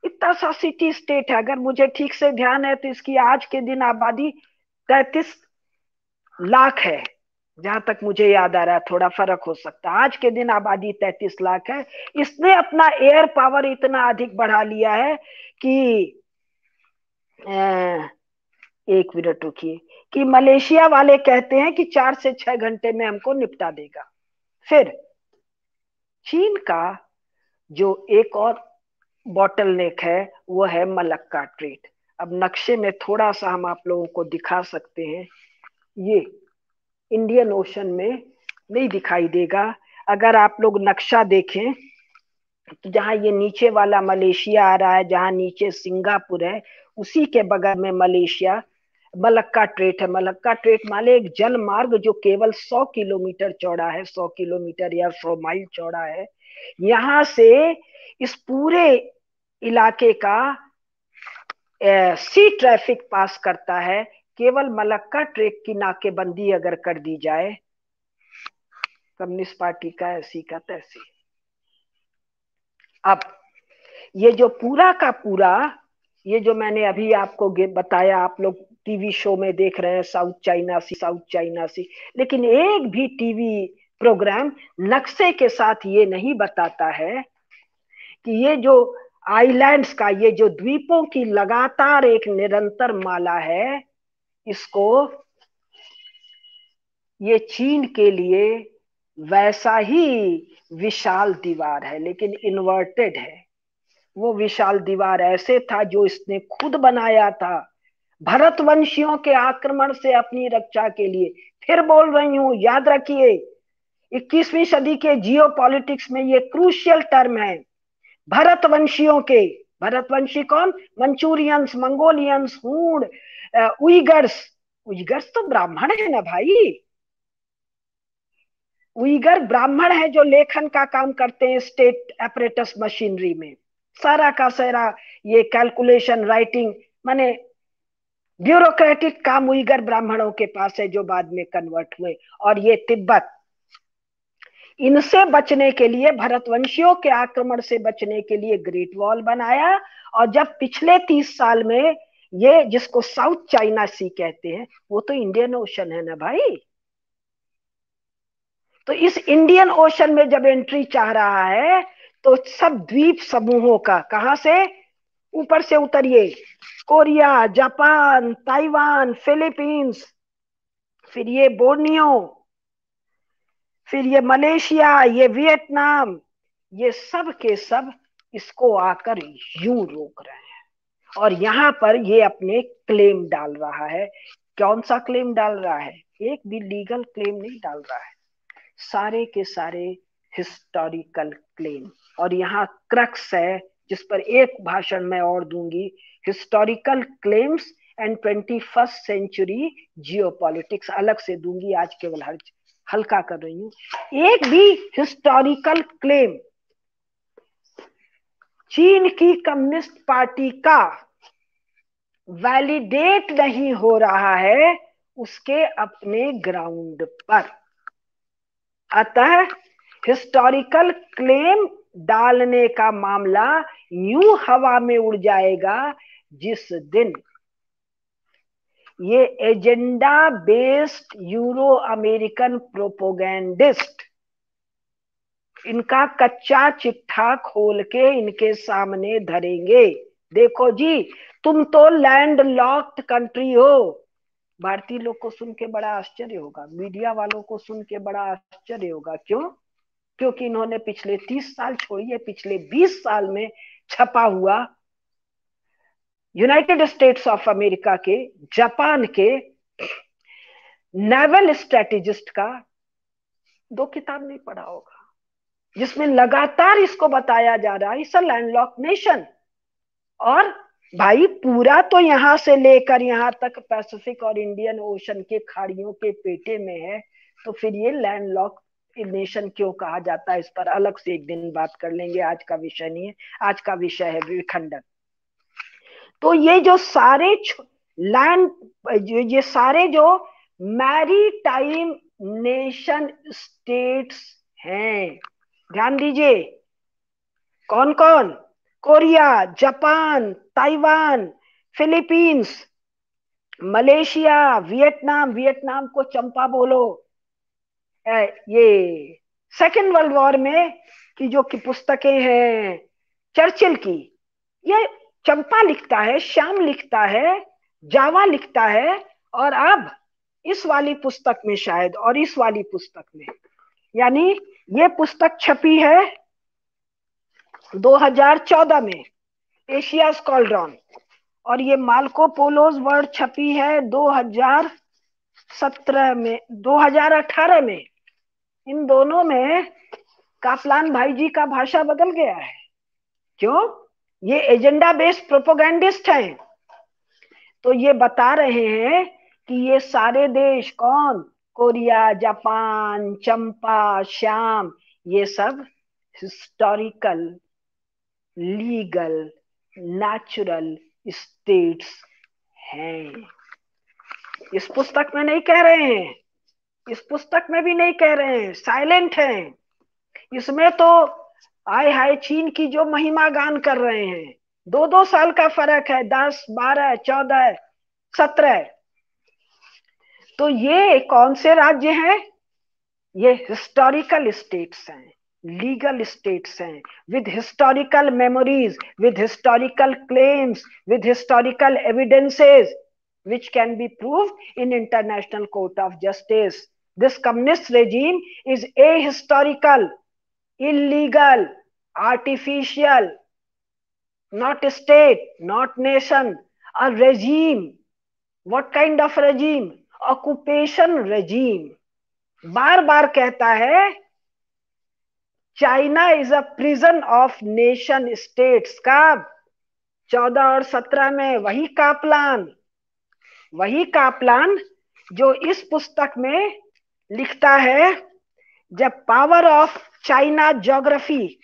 [SPEAKER 2] इतना सा सिटी स्टेट है, अगर मुझे ठीक से ध्यान है तो इसकी आज के दिन आबादी 33 लाख है, जहां तक मुझे याद आ रहा है, थोड़ा फर्क हो सकता है। आज के दिन आबादी 33 लाख है। इसने अपना एयर पावर इतना अधिक बढ़ा लिया है कि एक मिनट रुकिए, कि मलेशिया वाले कहते हैं कि 4 से 6 घंटे में हमको निपटा देगा। फिर चीन का जो एक और बॉटल नेक है वो है मलक्का ट्रेड। अब नक्शे में थोड़ा सा हम आप लोगों को दिखा सकते हैं, ये इंडियन ओशन में नहीं दिखाई देगा। अगर आप लोग नक्शा देखें तो जहां ये नीचे वाला मलेशिया आ रहा है, जहां नीचे सिंगापुर है, उसी के बगल में मलेशिया, मलक्का ट्रेट है। मलक्का ट्रेट माले एक जल मार्ग जो केवल 100 किलोमीटर चौड़ा है, 100 किलोमीटर या 100 माइल चौड़ा है। यहां से इस पूरे इलाके का सी ट्रैफिक पास करता है। केवल मलक्का ट्रेक की नाकेबंदी अगर कर दी जाए, कम्युनिस्ट पार्टी का ऐसी का तैसी। अब ये जो पूरा का पूरा ये जो मैंने अभी आपको बताया, आप लोग टीवी शो में देख रहे हैं साउथ चाइना सी, लेकिन एक भी टीवी प्रोग्राम नक्शे के साथ ये नहीं बताता है कि ये जो आइलैंड्स का, ये जो द्वीपों की लगातार एक निरंतर माला है, इसको, ये चीन के लिए वैसा ही विशाल दीवार है, लेकिन इन्वर्टेड है। वो विशाल दीवार ऐसे था जो इसने खुद बनाया था भरतवंशियों के आक्रमण से अपनी रक्षा के लिए। फिर बोल रही हूं, याद रखिए, 21वीं सदी के जियो पॉलिटिक्स में ये क्रूशियल टर्म है, भरतवंशियों के। भरतवंशी कौन? मंचूरियंस, मंगोलियंस, हूण, उइगर्स। उइगर्स तो ब्राह्मण है ना भाई। उइगर ब्राह्मण है जो लेखन का काम करते हैं स्टेट एपरेटस मशीनरी में, सारा का सारा ये कैलकुलेशन, राइटिंग, माने ब्यूरोक्रेटिक काम उइगर ब्राह्मणों के पास है, जो बाद में कन्वर्ट हुए। और ये तिब्बत, इनसे बचने के लिए, भरतवंशियों के आक्रमण से बचने के लिए ग्रेट वॉल बनाया। और जब पिछले 30 साल में, ये जिसको साउथ चाइना सी कहते हैं, वो तो इंडियन ओशन है ना भाई। तो इस इंडियन ओशन में जब एंट्री चाह रहा है, तो सब द्वीप समूहों का, कहां से? ऊपर से उतरिए, कोरिया, जापान, ताइवान, फिलीपींस, फिर ये बोर्नियो, फिर ये मलेशिया, ये वियतनाम, ये सब के सब इसको आकर यूं रोक रहे हैं। और यहां पर ये अपने क्लेम डाल रहा है। कौन सा क्लेम डाल रहा है? एक भी लीगल क्लेम नहीं डाल रहा है, सारे के सारे हिस्टोरिकल क्लेम। और यहाँ क्रक्स है, जिस पर एक भाषण मैं और दूंगी, historical claims and 21st century geopolitics, अलग से दूंगी, आज केवल हल्का कर रही हूं। एक भी हिस्टोरिकल क्लेम चीन की कम्युनिस्ट पार्टी का वैलिडेट नहीं हो रहा है उसके अपने ग्राउंड पर। अतः हिस्टोरिकल क्लेम डालने का मामला यूं हवा में उड़ जाएगा जिस दिन ये agenda based euro American propagandist इनका कच्चा चिट्ठा खोल के इनके सामने धरेंगे। देखो जी, तुम तो लैंड लॉक्ड कंट्री हो। भारतीय लोग को सुन के बड़ा आश्चर्य होगा, मीडिया वालों को सुन के बड़ा आश्चर्य होगा। क्यों? क्योंकि इन्होंने पिछले 30 साल, छोड़िए पिछले 20 साल में छपा हुआ यूनाइटेड स्टेट्स ऑफ अमेरिका के, जापान के नेवल स्ट्रेटेजिस्ट का 2 किताब नहीं पढ़ा होगा, जिसमें लगातार इसको बताया जा रहा है इट्स अ लैंडलॉक नेशन। और भाई पूरा तो यहां से लेकर यहां तक पैसिफिक और इंडियन ओशन के खाड़ियों के पेटे में है, तो फिर ये लैंडलॉक नेशन क्यों कहा जाता है? इस पर अलग से एक दिन बात कर लेंगे, आज का विषय नहीं है। आज का विषय है विखंडन। तो ये जो सारे लैंड, ये सारे जो मैरी टाइम नेशन स्टेट्स हैं, ध्यान दीजिए, कौन कौन? Korea, Japan, Taiwan, Philippines, Malaysia, Vietnam, Vietnam को चंपा बोलो। ये सेकेंड वर्ल्ड वॉर में की जो की पुस्तकें हैं चर्चिल की, ये चंपा लिखता है, श्याम लिखता है, जावा लिखता है। और अब इस वाली पुस्तक में शायद, और इस वाली पुस्तक में, यानी ये पुस्तक छपी है 2014 में, एशिया स्क्वाड्रॉन, और ये मार्को पोलोज वर्ड छपी है 2017 में, 2018 में। इन दोनों में कापलान भाई जी का भाषा बदल गया है। क्यों? ये एजेंडा बेस्ड प्रोपोगेंडिस्ट हैं। तो ये बता रहे हैं कि ये सारे देश, कौन? कोरिया, जापान, चंपा, श्याम, ये सब हिस्टोरिकल, लीगल, नेचुरल स्टेट्स हैं। इस पुस्तक में नहीं कह रहे हैं, इस पुस्तक में भी नहीं कह रहे हैं, साइलेंट हैं। इसमें तो आय हाय चीन की जो महिमा गान कर रहे हैं, दो दो साल का फर्क है, 10, 12, 14, 17। तो ये कौन से राज्य हैं? ये हिस्टोरिकल स्टेट्स हैं, लीगल स्टेट्स हैं, with historical memories, with historical claims, with historical evidences which can be proved in international court of justice. This communist regime is ahistorical, illegal, artificial, not state, not nation, a regime. What kind of regime? Occupation regime. बार बार कहता है China is a prison of nation states का। 14 और 17 में वही Kaplan जो इस पुस्तक में लिखता है, जब पावर ऑफ चाइना ज्योग्राफी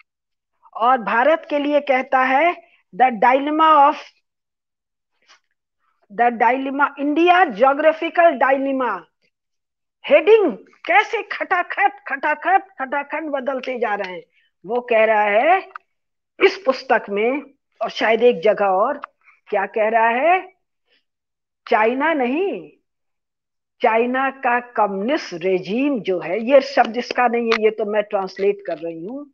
[SPEAKER 2] और भारत के लिए कहता है the dilemma India geographical dilemma. Heading कैसे खटाखट खटाखट खटाखट बदलते जा रहे हैं। वो कह रहा है इस पुस्तक में, और शायद एक जगह और, क्या कह रहा है? चाइना नहीं, चाइना का कम्युनिस्ट रेजीम जो है, ये शब्द इसका नहीं है, ये तो मैं ट्रांसलेट कर रही हूं।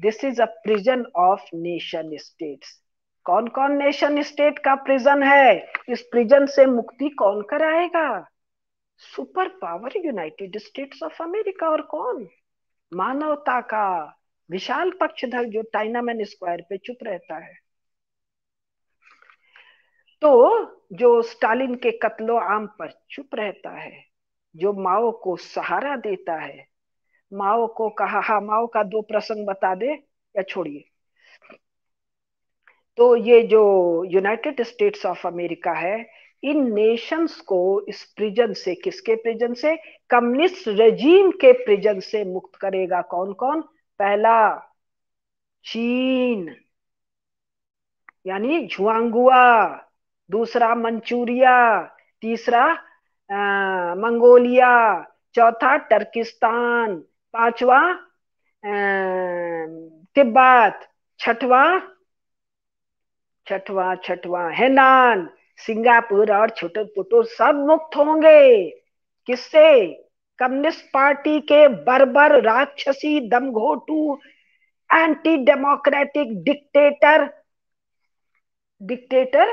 [SPEAKER 2] This is a prison of nation states. कौन कौन नेशन स्टेट का प्रिजन है? इस प्रिजन से मुक्ति कौन कराएगा? Super power United states of America. और कौन? मानवता का विशाल पक्षधर जो टाइनामेन स्क्वायर पे चुप रहता है। तो जो स्टालिन के कत्लो आम पर चुप रहता है, जो माओ को सहारा देता है। माओ को कहा, हाँ माओ का 2 प्रसंग बता दे या छोड़िए। तो ये जो यूनाइटेड स्टेट्स ऑफ अमेरिका है, इन नेशंस को इस प्रिजन से, किसके प्रिजन से? कम्युनिस्ट रेजीम के प्रिजन से मुक्त करेगा। कौन कौन? पहला चीन यानी झुआंगुआ, दूसरा मंचूरिया, तीसरा मंगोलिया, चौथा टर्किस्तान, पांचवा तिब्बत, छठवा छठवा छठवा हेनान, सिंगापुर और छोटे पुटुर सब मुक्त होंगे। किससे? कम्युनिस्ट पार्टी के बर्बर राक्षसी दमघोटू एंटी डेमोक्रेटिक डिक्टेटर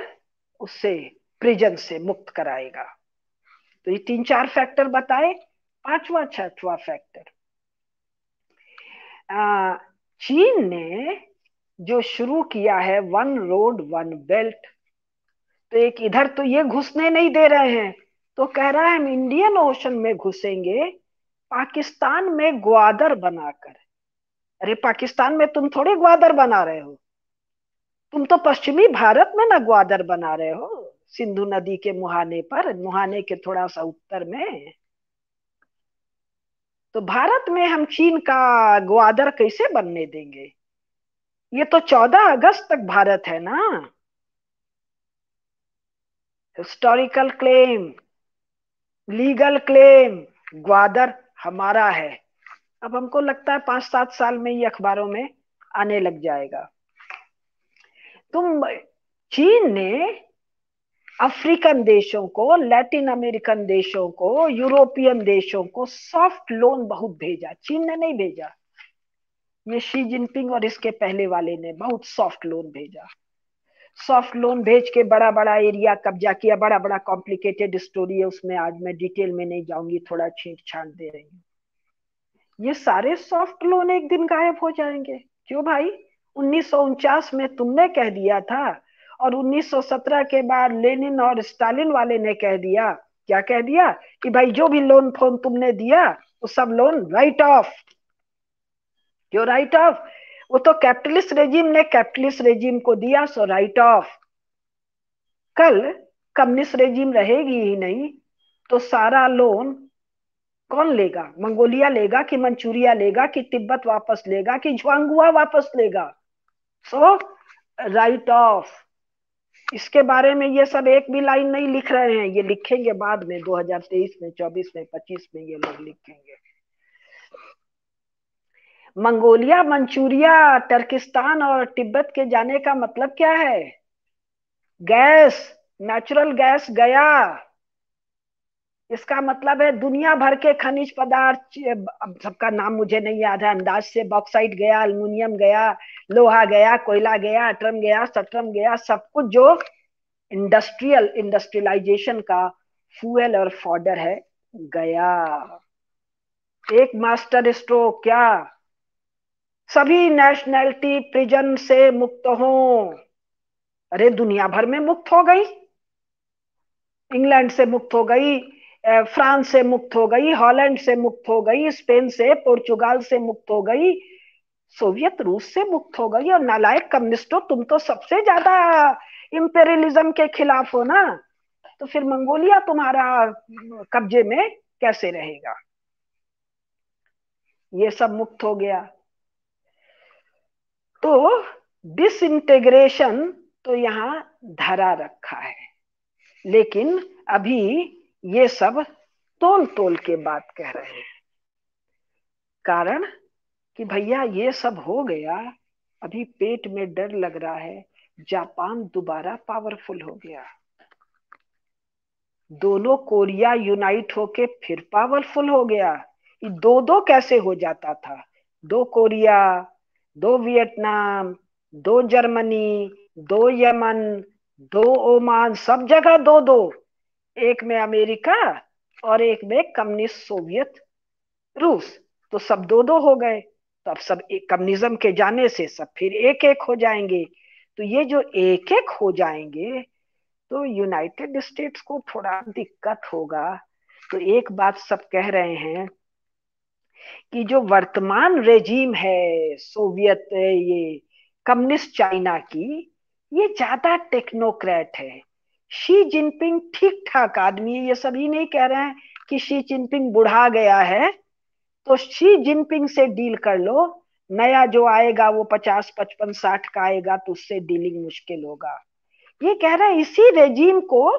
[SPEAKER 2] उससे, प्रिजन से मुक्त कराएगा। तो ये 3-4 फैक्टर बताए। पांचवा छठवा फैक्टर, चीन ने जो शुरू किया है 1 रोड 1 बेल्ट। तो एक इधर तो ये घुसने नहीं दे रहे हैं, तो कह रहा है हम इंडियन ओशन में घुसेंगे पाकिस्तान में ग्वादर बनाकर। अरे पाकिस्तान में तुम थोड़े ग्वादर बना रहे हो, तुम तो पश्चिमी भारत में ना ग्वादर बना रहे हो, सिंधु नदी के मुहाने पर, मुहाने के थोड़ा सा उत्तर में। तो भारत में हम चीन का ग्वादर कैसे बनने देंगे? ये तो 14 अगस्त तक भारत है ना। Historical claim, legal claim, Gwadar हमारा है। अब हमको लगता है 5-7 साल में ये अखबारों में आने लग जाएगा। चीन ने अफ्रीकन देशों को, लैटिन अमेरिकन देशों को, यूरोपियन देशों को सॉफ्ट लोन बहुत भेजा। चीन ने नहीं भेजा, ये शी जिनपिंग और इसके पहले वाले ने बहुत सॉफ्ट लोन भेजा। सॉफ्ट लोन भेज के बड़ा बड़ा एरिया कब्जा किया। बड़ा बड़ा कॉम्प्लिकेटेड स्टोरी है, उसमें आज मैं डिटेल में नहीं जाऊंगी, थोड़ा छींट छांट दे रही हूँ। ये सारे सॉफ्ट लोन एक दिन गायब हो जाएंगे। क्यों भाई? 1949 में तुमने कह दिया था, और 1917 के बाद लेनिन और स्टालिन वाले ने कह दिया। क्या कह दिया? कि भाई जो भी लोन फोन तुमने दिया वो सब लोन राइट ऑफ। क्यों राइट ऑफ? वो तो कैपिटलिस्ट रेजिम ने कैपिटलिस्ट रेजिम को दिया, सो राइट ऑफ। कल कम्युनिस्ट रेजिम रहेगी ही नहीं, तो सारा लोन कौन लेगा? मंगोलिया लेगा कि मंचूरिया लेगा कि तिब्बत वापस लेगा कि झुआंगुआ वापस लेगा? सो राइट ऑफ। इसके बारे में ये सब एक भी लाइन नहीं लिख रहे हैं, ये लिखेंगे बाद में, 2023 में, 24 में, 25 में ये लोग लिखेंगे। मंगोलिया, मंचूरिया, टर्किस्तान और तिब्बत के जाने का मतलब क्या है? गैस, नेचुरल गैस गया। इसका मतलब है दुनिया भर के खनिज पदार्थ, अब सबका नाम मुझे नहीं याद है अंदाज से, बॉक्साइट गया, अल्युमिनियम गया, लोहा गया, कोयला गया, अट्रम गया, सट्रम गया, सब कुछ जो इंडस्ट्रियलाइजेशन का फ्यूल और फॉडर है, गया। एक मास्टर स्ट्रोक क्या? सभी नेशनैलिटी प्रिजन से मुक्त हो। अरे दुनिया भर में मुक्त हो गई, इंग्लैंड से मुक्त हो गई, फ्रांस से मुक्त हो गई, हॉलैंड से मुक्त हो गई, स्पेन से, पुर्तगाल से मुक्त हो गई, सोवियत रूस से मुक्त हो गई। और नालायक कम्युनिस्टों, तुम तो सबसे ज्यादा इंपेरियलिज्म के खिलाफ हो ना, तो फिर मंगोलिया तुम्हारा कब्जे में कैसे रहेगा? ये सब मुक्त हो गया। तो डिसइंटीग्रेशन तो यहाँ धरा रखा है, लेकिन अभी ये सब तोल तोल के बात कह रहे हैं। कारण कि भैया ये सब हो गया, अभी पेट में डर लग रहा है, जापान दोबारा पावरफुल हो गया, दोनों कोरिया यूनाइट होके फिर पावरफुल हो गया। ये दो दो कैसे हो जाता था? दो कोरिया, दो वियतनाम, दो जर्मनी, दो यमन, दो ओमान, सब जगह दो दो, एक में अमेरिका और एक में कम्युनिस्ट सोवियत रूस, तो सब दो दो हो गए। तो अब सब कम्युनिज्म के जाने से सब फिर एक एक हो जाएंगे। तो ये जो एक एक हो जाएंगे, तो यूनाइटेड स्टेट्स को थोड़ा दिक्कत होगा। तो एक बात सब कह रहे हैं कि जो वर्तमान रेजीम है सोवियत, ये कम्युनिस्ट चाइना की, ये ज्यादा टेक्नोक्रेट है। शी जिनपिंग ठीक ठाक आदमी है, ये सभी नहीं कह रहे हैं कि शी जिनपिंग बुढ़ा गया है, तो शी जिनपिंग से डील कर लो। नया जो आएगा वो 50, 55, 60 का आएगा, तो उससे डीलिंग मुश्किल होगा। ये कह रहे हैं इसी रेजीम को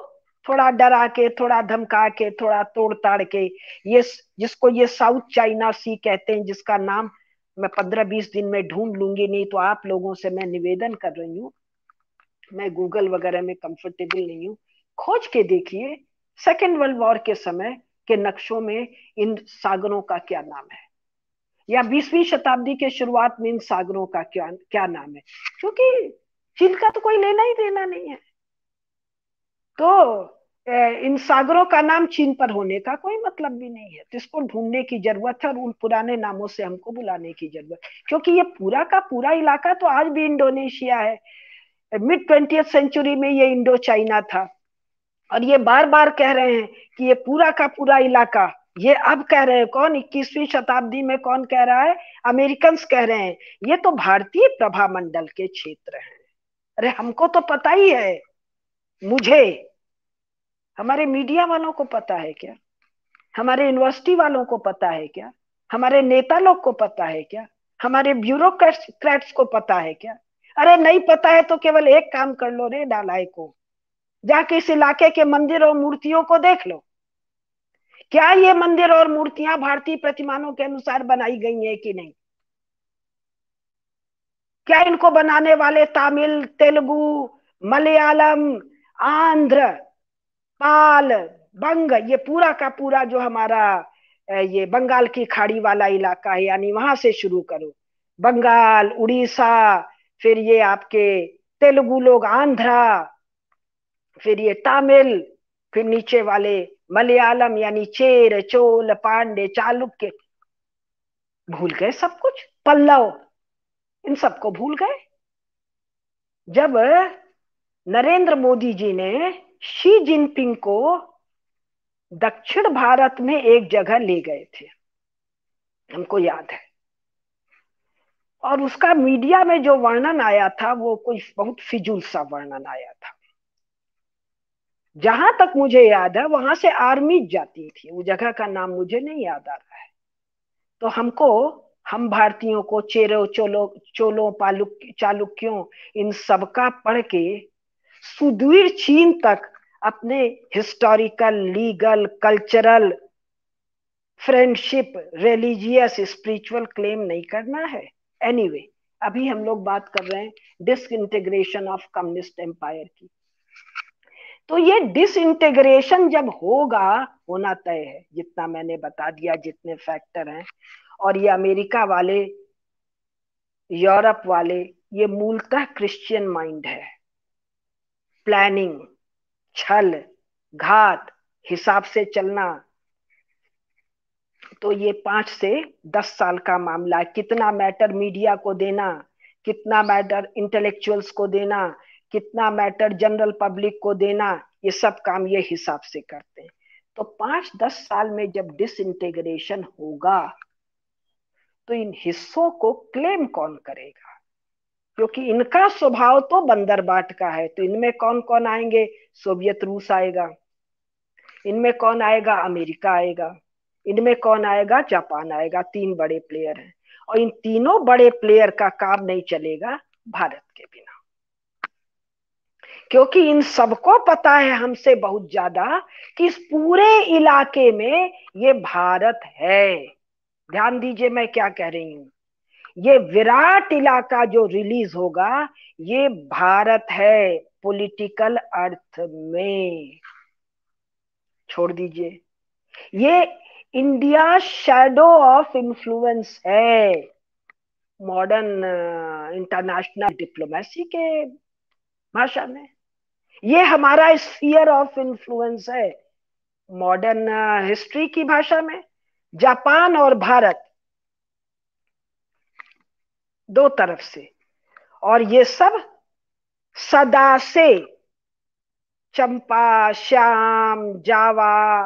[SPEAKER 2] थोड़ा डरा के, थोड़ा धमका के, थोड़ा तोड़ ताड़ के, ये जिसको ये साउथ चाइना सी कहते हैं, जिसका नाम मैं 15-20 दिन में ढूंढ लूंगी, नहीं तो आप लोगों से मैं निवेदन कर रही हूँ, मैं गूगल वगैरह में कंफर्टेबल नहीं हूँ, खोज के देखिए सेकेंड वर्ल्ड वॉर के समय के नक्शों में इन सागरों का क्या नाम है, या 20वीं शताब्दी के शुरुआत में इन सागरों का क्या क्या नाम है, क्योंकि चीन का तो कोई लेना ही देना नहीं है। तो इन सागरों का नाम चीन पर होने का कोई मतलब भी नहीं है, तो इसको ढूंढने की जरूरत है और उन पुराने नामों से हमको बुलाने की जरूरत, क्योंकि ये पूरा का पूरा इलाका तो आज भी इंडोनेशिया है। मिड 20th सेंचुरी में ये इंडो चाइना था, और ये बार बार कह रहे हैं कि ये पूरा का पूरा इलाका, ये अब कह रहे हैं कौन, 21वीं शताब्दी में कौन कह रहा है? अमेरिकन कह रहे हैं ये तो भारतीय प्रभा मंडल के क्षेत्र हैं। अरे हमको तो पता ही है, मुझे, हमारे मीडिया वालों को पता है क्या? हमारे यूनिवर्सिटी वालों को पता है क्या? हमारे नेता लोग को पता है क्या? हमारे ब्यूरोक्रेट्स को पता है क्या? अरे नहीं पता है तो केवल एक काम कर लो रे डालाई को, जाके इस इलाके के मंदिर और मूर्तियों को देख लो, क्या ये मंदिर और मूर्तियां भारतीय प्रतिमानों के अनुसार बनाई गई है कि नहीं? क्या इनको बनाने वाले तमिल, तेलुगु, मलयालम, आंध्र, पाल, बंग, ये पूरा का पूरा जो हमारा ये बंगाल की खाड़ी वाला इलाका है, यानी वहां से शुरू करो, बंगाल, उड़ीसा, फिर ये आपके तेलुगु लोग आंध्रा, फिर ये तमिल, फिर नीचे वाले मलयालम, यानी चेर, चोल, पांडे, चालुक्य, भूल गए सब कुछ, पल्लव, इन सबको भूल गए। जब नरेंद्र मोदी जी ने शी जिनपिंग को दक्षिण भारत में एक जगह ले गए थे, हमको याद है, और उसका मीडिया में जो वर्णन आया था वो कोई बहुत फिजूल सा वर्णन आया था। जहां तक मुझे याद है वहां से आर्मी जाती थी, वो जगह का नाम मुझे नहीं याद आ रहा है। तो हमको, हम भारतीयों को चेरो, चोलो, पालुक, चालुक्यों, इन सबका पढ़ के सुदूर चीन तक अपने historical, legal, cultural friendship, religious, spiritual claim नहीं करना है। एनीवे अभी हम लोग बात कर रहे हैं डिसइंटीग्रेशन ऑफ कम्युनिस्ट एम्पायर की। तो ये डिसइंटीग्रेशन जब होगा, होना तय है, जितना मैंने बता दिया, जितने फैक्टर हैं। और ये अमेरिका वाले, यूरोप वाले, ये मूलतः क्रिश्चियन माइंड है। प्लानिंग, छल, घात, हिसाब से चलना। तो ये 5 से 10 साल का मामला है। कितना मैटर मीडिया को देना, कितना मैटर इंटेलेक्चुअल्स को देना, कितना मैटर जनरल पब्लिक को देना, ये सब काम ये हिसाब से करते हैं। तो 5-10 साल में जब डिसइंटीग्रेशन होगा तो इन हिस्सों को क्लेम कौन करेगा? क्योंकि इनका स्वभाव तो बंदरबाट का है। तो इनमें कौन कौन आएंगे? सोवियत रूस आएगा। इनमें कौन आएगा? अमेरिका आएगा। इनमें कौन आएगा? जापान आएगा। 3 बड़े प्लेयर हैं और इन तीनों बड़े प्लेयर का काम नहीं चलेगा भारत के बिना। क्योंकि इन सबको पता है हमसे बहुत ज्यादा कि इस पूरे इलाके में ये भारत है। ध्यान दीजिए मैं क्या कह रही हूं। ये विराट इलाका जो रिलीज होगा ये भारत है पॉलिटिकल अर्थ में। छोड़ दीजिए, ये इंडिया शैडो ऑफ इन्फ्लुएंस है मॉडर्न इंटरनेशनल डिप्लोमेसी के भाषा में। ये हमारा स्फीयर ऑफ इन्फ्लुएंस है मॉडर्न हिस्ट्री की भाषा में। जापान और भारत दो तरफ से, और ये सब सदा से चंपा, श्याम, जावा,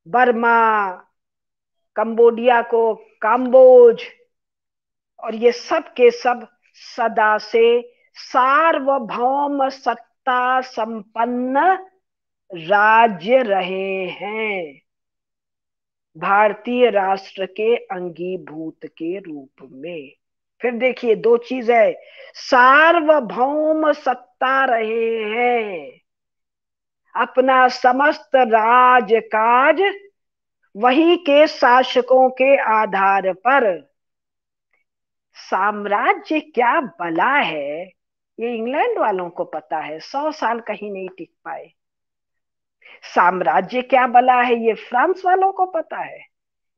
[SPEAKER 2] बर्मा, कंबोडिया को काम्बोज, और ये सब के सब सदा से सार्वभौम सत्ता संपन्न राज्य रहे हैं भारतीय राष्ट्र के अंगीभूत के रूप में। फिर देखिए, दो चीज है, सार्वभौम सत्ता रहे हैं, अपना समस्त राजकाज वही के शासकों के आधार पर। साम्राज्य क्या बला है ये इंग्लैंड वालों को पता है, 100 साल कहीं नहीं टिक पाए। साम्राज्य क्या बला है ये फ्रांस वालों को पता है,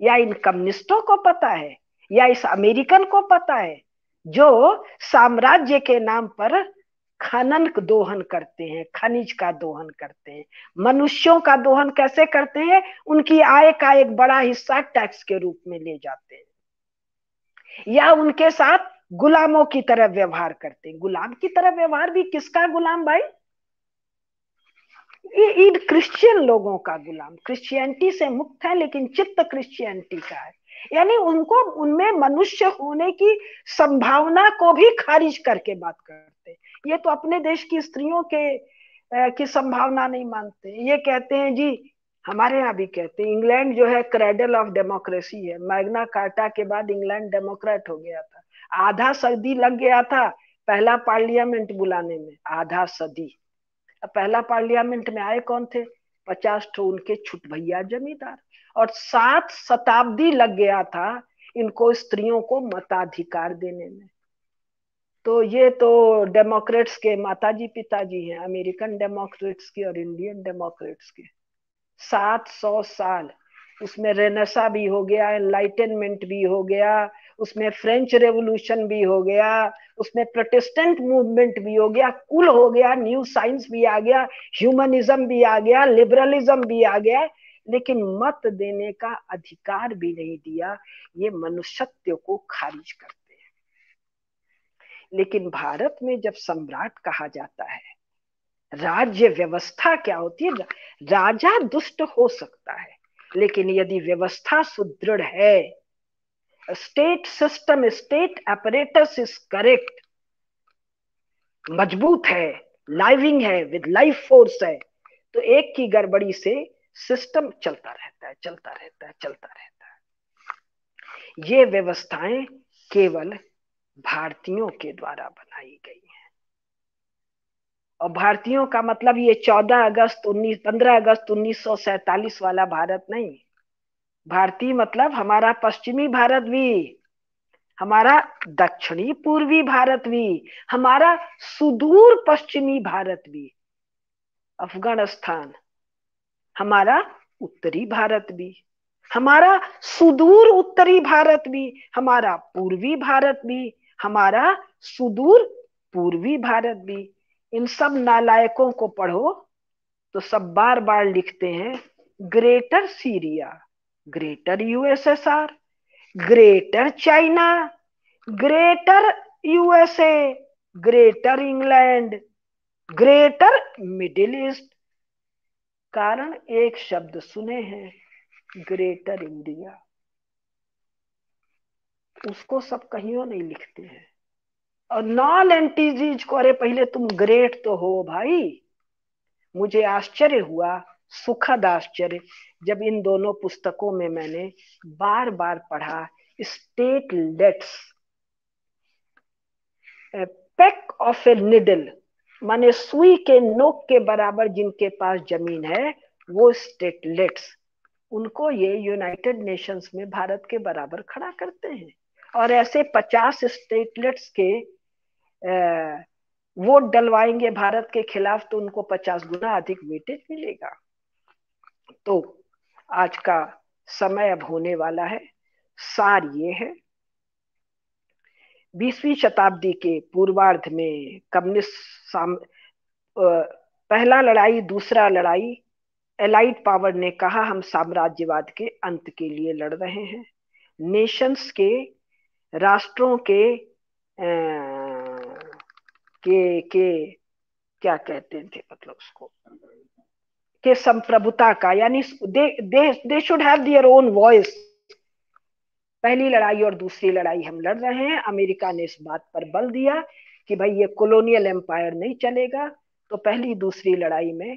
[SPEAKER 2] या इन कम्युनिस्टों को पता है, या इस अमेरिकन को पता है जो साम्राज्य के नाम पर खनन दोहन करते हैं, खनिज का दोहन करते हैं। मनुष्यों का दोहन कैसे करते हैं? उनकी आय का एक बड़ा हिस्सा टैक्स के रूप में ले जाते हैं, या उनके साथ गुलामों की तरह व्यवहार करते हैं। गुलाम की तरह व्यवहार भी किसका गुलाम भाई? ये इन क्रिश्चियन लोगों का गुलाम। क्रिश्चियनिटी से मुक्त है लेकिन चित्त क्रिश्चियनिटी का है। यानी उनको, उनमें मनुष्य होने की संभावना को भी खारिज करके बात करते हैं। ये तो अपने देश की स्त्रियों के की संभावना नहीं मानते। ये कहते हैं जी, हमारे यहाँ भी कहते हैं इंग्लैंड जो है क्रेडल ऑफ डेमोक्रेसी है। मैग्ना कार्टा के बाद इंग्लैंड डेमोक्रेट हो गया था। आधा सदी लग गया था पहला पार्लियामेंट बुलाने में, आधा सदी। पहला पार्लियामेंट में आए कौन थे? 50 ठो उनके छुट भैया जमींदार। और 7 शताब्दी लग गया था इनको स्त्रियों को मताधिकार देने में। तो ये तो डेमोक्रेट्स के माताजी पिताजी हैं, अमेरिकन डेमोक्रेट्स के और इंडियन डेमोक्रेट्स के। 700 साल, उसमें रेनेसा भी हो गया, एनलाइटनमेंट भी हो गया, उसमें फ्रेंच रेवोल्यूशन भी हो गया, उसमें प्रोटेस्टेंट मूवमेंट भी हो गया, कुल हो गया, न्यू साइंस भी आ गया, ह्यूमनिज्म भी आ गया, लिबरलिज्म भी आ गया, लेकिन मत देने का अधिकार भी नहीं दिया। ये मनुष्यत्व को खारिज करते हैं। लेकिन भारत में जब सम्राट कहा जाता है, राज्य व्यवस्था क्या होती है? राजा दुष्ट हो सकता है लेकिन यदि व्यवस्था सुदृढ़ है, state system, state apparatus is correct, मजबूत है, लाइविंग है, विद लाइफ फोर्स है, तो एक की गड़बड़ी से सिस्टम चलता रहता है, चलता रहता है, चलता रहता है। ये व्यवस्थाएं केवल भारतीयों के द्वारा बनाई गई हैं। और भारतीयों का मतलब ये 15 अगस्त 1947 वाला भारत नहीं। भारतीय मतलब हमारा पश्चिमी भारत भी, हमारा दक्षिणी पूर्वी भारत भी, हमारा सुदूर पश्चिमी भारत भी, अफगानिस्तान, हमारा उत्तरी भारत भी, हमारा सुदूर उत्तरी भारत भी, हमारा पूर्वी भारत भी, हमारा सुदूर पूर्वी भारत भी। इन सब नालायकों को पढ़ो तो सब बार बार लिखते हैं greater Syria, greater USSR, greater China, greater USA, greater England, greater middle east. कारण एक शब्द सुने हैं, ग्रेटर इंडिया। उसको सब कहीं नहीं लिखते हैं। और नॉन एंटीजीज को, अरे पहले तुम ग्रेट तो हो भाई। मुझे आश्चर्य हुआ, सुखद आश्चर्य, जब इन दोनों पुस्तकों में मैंने बार बार पढ़ा state let's, pick of A needle, माने सुई के नोक के बराबर जिनके पास जमीन है वो स्टेटलेट्स, उनको ये यूनाइटेड नेशंस में भारत के बराबर खड़ा करते हैं। और ऐसे 50 स्टेटलेट्स के वोट डलवाएंगे भारत के खिलाफ तो उनको 50 गुना अधिक वेटेज मिलेगा। तो आज का समय अब होने वाला है। सार ये है, 20वीं शताब्दी के पूर्वार्ध में कम्युनिस्ट पहला लड़ाई, दूसरा लड़ाई, एलाइड पावर ने कहा हम साम्राज्यवाद के अंत के लिए लड़ रहे हैं। नेशंस के, राष्ट्रों के क्या कहते थे, मतलब उसको के संप्रभुता का, यानी they should have their own voice. पहली लड़ाई और दूसरी लड़ाई हम लड़ रहे हैं। अमेरिका ने इस बात पर बल दिया कि भाई ये कॉलोनियल एम्पायर नहीं चलेगा। तो पहली दूसरी लड़ाई में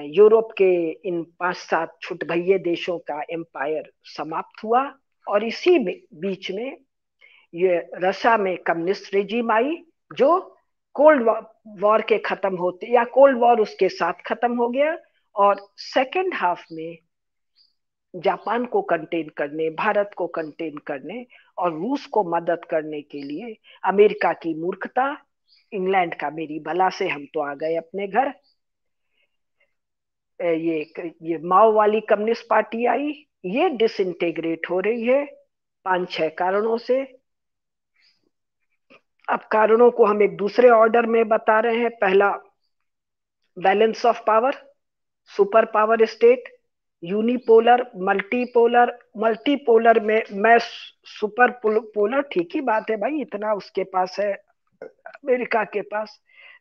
[SPEAKER 2] यूरोप के इन 5-7 छुटभइये देशों का एम्पायर समाप्त हुआ। और इसी बीच में ये रशिया में कम्युनिस्ट रेजिम आई, जो कोल्ड वॉर के खत्म होते, या कोल्ड वॉर उसके साथ खत्म हो गया। और सेकेंड हाफ में जापान को कंटेन करने, भारत को कंटेन करने और रूस को मदद करने के लिए अमेरिका की मूर्खता, इंग्लैंड का मेरी बला से हम तो आ गए अपने घर, ये माओ वाली कम्युनिस्ट पार्टी आई, ये डिसइंटीग्रेट हो रही है 5-6 कारणों से। अब कारणों को हम एक दूसरे ऑर्डर में बता रहे हैं। पहला, balance of power, super power state, unipolar, multipolar. Multipolar में मैं सुपर पोलर, ठीक ही बात है भाई, इतना उसके पास है अमेरिका के पास,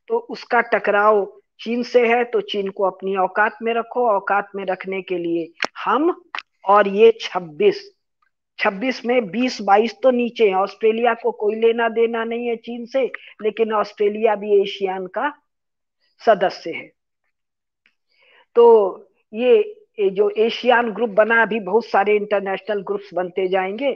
[SPEAKER 2] तो उसका टकराव चीन से है, तो चीन को अपनी औकात में रखो। औकात में रखने के लिए हम और ये 26 में 20-22 तो नीचे है। ऑस्ट्रेलिया को कोई लेना देना नहीं है चीन से, लेकिन ऑस्ट्रेलिया भी एशियान का सदस्य है। तो ये जो एशियान ग्रुप बना, अभी बहुत सारे इंटरनेशनल ग्रुप्स बनते जाएंगे।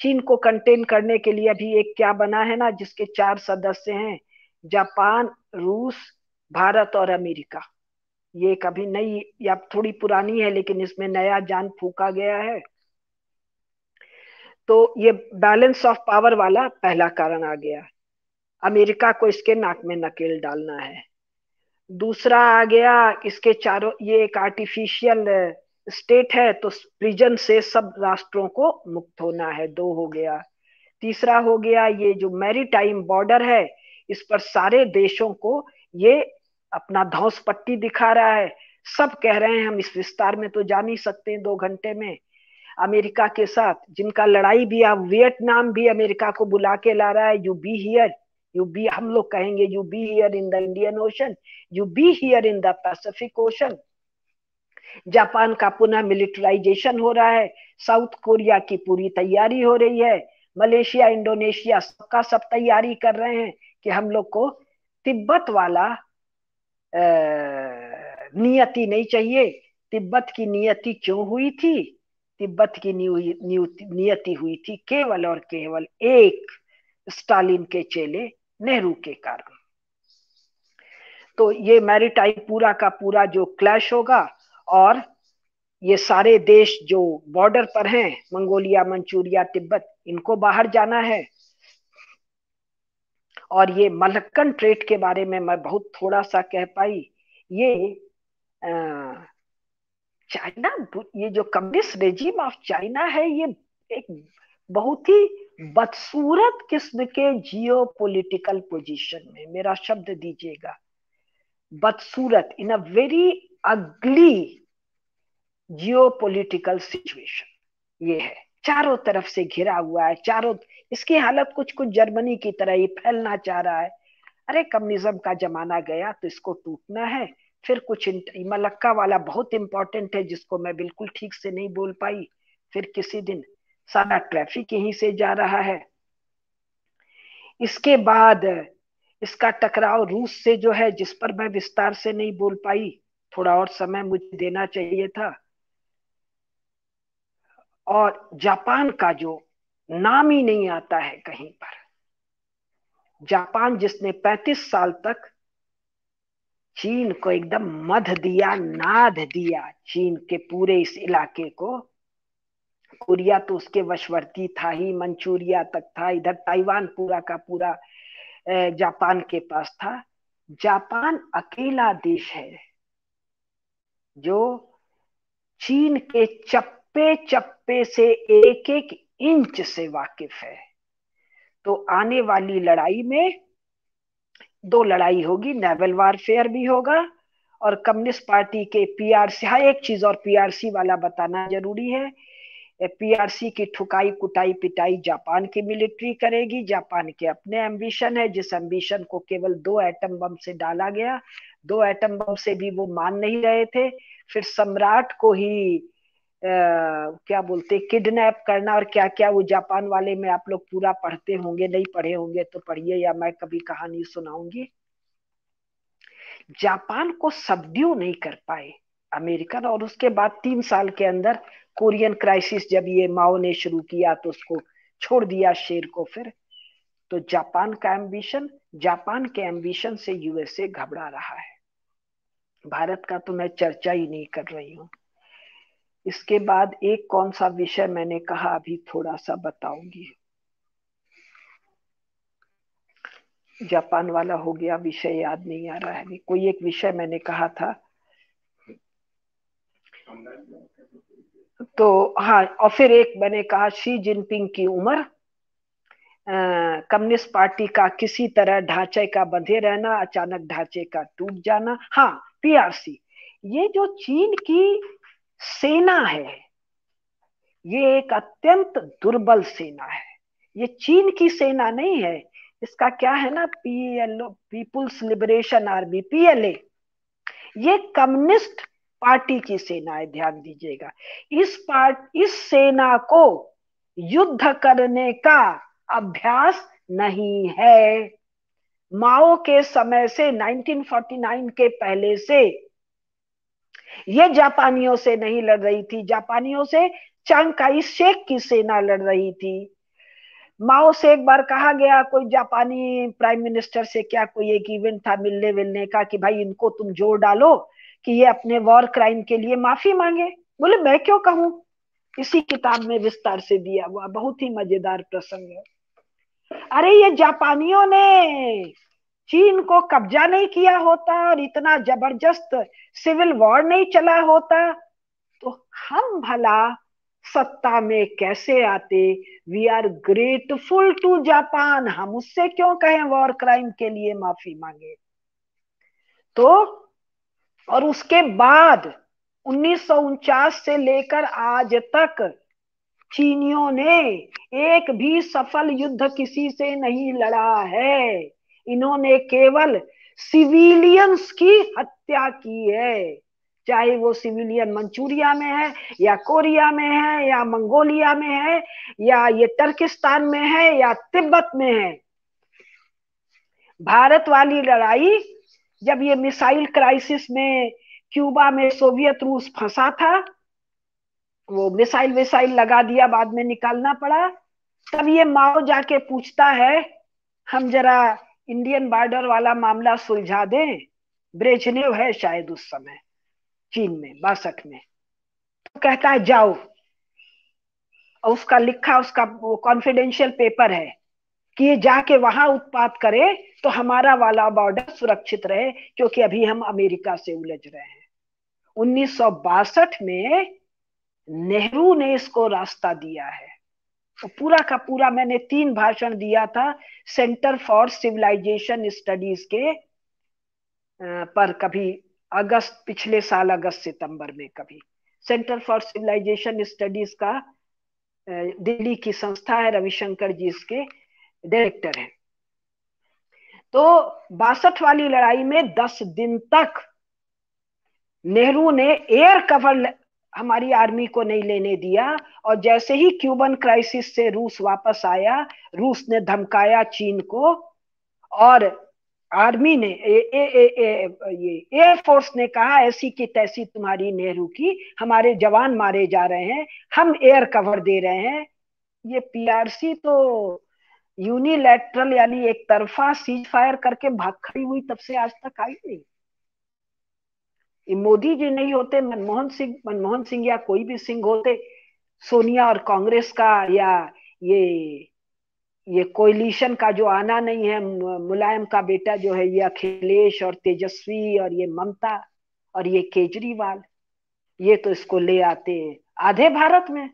[SPEAKER 2] चीन को कंटेन करने के लिए अभी एक क्या बना है ना, जिसके 4 सदस्य हैं, जापान, रूस, भारत और अमेरिका। ये कभी नई या थोड़ी पुरानी है, लेकिन इसमें नया जान फूका गया है। तो ये बैलेंस ऑफ पावर वाला पहला कारण आ गया, अमेरिका को इसके नाक में नकेल डालना है। दूसरा आ गया, इसके चारों, ये एक आर्टिफिशियल स्टेट है, तो प्रिजन से सब राष्ट्रों को मुक्त होना है, 2 हो गया। तीसरा हो गया, ये जो मैरीटाइम बॉर्डर है, इस पर सारे देशों को ये अपना धौंस पट्टी दिखा रहा है। सब कह रहे हैं हम इस विस्तार में तो जा नहीं सकते 2 घंटे में। अमेरिका के साथ जिनका लड़ाई भी, अब वियतनाम भी अमेरिका को बुला के ला रहा है, you be here, you be, हम लोग कहेंगे you be here in the Indian Ocean, you be here in the Pacific Ocean. Japan का पुनः मिलिटराइजेशन हो रहा है, साउथ कोरिया की पूरी तैयारी हो रही है, मलेशिया, इंडोनेशिया सबका सब तैयारी कर रहे हैं कि हम लोग को तिब्बत वाला नियति नहीं चाहिए। तिब्बत की नियति क्यों हुई थी? तिब्बत की नियति हुई थी केवल और केवल एक स्टालिन के चेले नेहरू के कारण। तो ये मैरीटाइम पूरा का पूरा जो क्लैश होगा, और ये सारे देश जो बॉर्डर पर हैं, मंगोलिया, मंचूरिया, तिब्बत, इनको बाहर जाना है। और ये मलक्कन ट्रेट के बारे में मैं बहुत थोड़ा सा कह पाई। ये चाइना, ये जो कम्युनिस्ट रेजिम ऑफ चाइना है, ये एक बहुत ही बदसूरत किस्म के जियो पॉलिटिकल पोजिशन में, मेरा शब्द दीजिएगा, बदसूरत, इन a very ugly Jio political situation ये है। चारों तरफ से घिरा हुआ है, चारों, इसकी हालत कुछ कुछ जर्मनी की तरह ही फैलना चाह रहा है। अरे कम्युनिज्म का जमाना गया तो इसको टूटना है। फिर कुछ मलक्का वाला बहुत इंपॉर्टेंट है, जिसको मैं बिल्कुल ठीक से नहीं बोल पाई, फिर किसी दिन। सारा ट्रैफिक यहीं से जा रहा है। इसके बाद इसका टकराव रूस से जो है, जिस पर मैं विस्तार से नहीं बोल पाई, थोड़ा और समय मुझे देना चाहिए था। और जापान का जो नाम ही नहीं आता है कहीं पर, जापान जिसने 35 साल तक चीन को एकदम मध दिया, नाद दिया, चीन के पूरे इस इलाके को। कोरिया तो उसके वशवर्ती था ही, मंचूरिया तक था, इधर ताइवान पूरा का पूरा जापान के पास था। जापान अकेला देश है जो चीन के चप्पे चप्पे से, एक एक इंच से वाकिफ है। तो आने वाली लड़ाई में दो लड़ाई होगी, नेवल वारफेयर भी होगा और कम्युनिस्ट पार्टी के पीआरसी। हाँ, एक चीज और पीआरसी वाला बताना जरूरी है। पीआरसी की ठुकाई कुटाई पिटाई जापान की मिलिट्री करेगी। जापान के अपने एम्बिशन है, जिस एम्बिशन को केवल 2 एटम बम से डाला गया। 2 एटम बम से भी वो मान नहीं रहे थे। फिर सम्राट को ही क्या बोलते, किडनैप करना और क्या क्या, वो जापान वाले में आप लोग पूरा पढ़ते होंगे, नहीं पढ़े होंगे तो पढ़िए, या मैं कभी कहानी सुनाऊंगी। जापान को सबड्यू नहीं कर पाए अमेरिकन, और उसके बाद 3 साल के अंदर कोरियन क्राइसिस जब ये माओ ने शुरू किया तो उसको छोड़ दिया शेर को। फिर तो जापान के एम्बिशन से यूएसए घबरा रहा है। भारत का तो मैं चर्चा ही नहीं कर रही हूं। इसके बाद एक कौन सा विषय मैंने कहा, अभी थोड़ा सा बताऊंगी। जापान वाला हो गया, विषय याद नहीं आ रहा है। कोई एक विषय मैंने कहा था, तो हाँ, और फिर एक मैंने कहा शी जिनपिंग की उम्र, कम्युनिस्ट पार्टी का किसी तरह ढांचे का बंधे रहना, अचानक ढांचे का टूट जाना। हाँ, पीआरसी, ये जो चीन की सेना है, ये एक अत्यंत दुर्बल सेना है। ये चीन की सेना नहीं है। इसका क्या है ना, PLO, people's liberation army, PLA, ये कम्युनिस्ट पार्टी की सेना है, ध्यान दीजिएगा। इस सेना को युद्ध करने का अभ्यास नहीं है। माओ के समय से, 1949 के पहले से ये जापानियों से नहीं लड़ रही थी, जापानियों से चांग काई शेक की सेना लड़ रही थी। माओ से एक बार कहा गया, कोई जापानी प्राइम मिनिस्टर से, क्या कोई एक इवेंट था मिलने विलने का, कि भाई इनको तुम जोर डालो कि ये अपने वॉर क्राइम के लिए माफी मांगे। बोले मैं क्यों कहूं, इसी किताब में विस्तार से दिया हुआ, बहुत ही मजेदार प्रसंग है। अरे ये जापानियों ने चीन को कब्जा नहीं किया होता और इतना जबरदस्त सिविल वॉर नहीं चला होता तो हम भला सत्ता में कैसे आते। We are grateful to Japan, हम उससे क्यों कहें वॉर क्राइम के लिए माफी मांगे। तो और उसके बाद 1949 से लेकर आज तक चीनियों ने एक भी सफल युद्ध किसी से नहीं लड़ा है। इन्होंने केवल सिविलियंस की हत्या की है, चाहे वो सिविलियन मंचूरिया में है या कोरिया में है या मंगोलिया में है या ये टर्किस्तान में है या तिब्बत में है। भारत वाली लड़ाई, जब ये मिसाइल क्राइसिस में क्यूबा में सोवियत रूस फंसा था, वो मिसाइल विसाइल लगा दिया, बाद में निकालना पड़ा, तब ये माओ जाके पूछता है हम जरा इंडियन बॉर्डर वाला मामला सुलझा दें। ब्रेजनेव है शायद उस समय चीन में, 62 में। तो कहता है जाओ, और उसका लिखा, उसका वो कॉन्फिडेंशियल पेपर है कि ये जाके वहां उत्पात करे तो हमारा वाला बॉर्डर सुरक्षित रहे, क्योंकि अभी हम अमेरिका से उलझ रहे हैं। 1962 में नेहरू ने इसको रास्ता दिया है। तो पूरा का पूरा मैंने 3 भाषण दिया था सेंटर फॉर सिविलाइजेशन स्टडीज के पर, कभी अगस्त, पिछले साल अगस्त सितंबर में, कभी सेंटर फॉर सिविलाइजेशन स्टडीज का दिल्ली की संस्था है, रविशंकर जी इसके डायरेक्टर हैं। तो 62 वाली लड़ाई में 10 दिन तक नेहरू ने एयर कवर हमारी आर्मी को नहीं लेने दिया, और जैसे ही क्यूबन क्राइसिस से रूस वापस आया, रूस ने धमकाया चीन को, और आर्मी ने ये एयरफोर्स ने कहा ऐसी की तैसी तुम्हारी नेहरू की, हमारे जवान मारे जा रहे हैं, हम एयर कवर दे रहे हैं। ये पीआरसी तो यूनिलैटरल यानी एक तरफा सीज फायर करके भाग खड़ी हुई, तब से आज तक आई नहीं। मोदी जी नहीं होते, मनमोहन सिंह या कोई भी सिंह होते, सोनिया और कांग्रेस का, या ये कोलिशन का जो आना नहीं है, मुलायम का बेटा जो है ये अखिलेश, और तेजस्वी, और ये ममता, और ये केजरीवाल, ये तो इसको ले आते हैं आधे भारत में।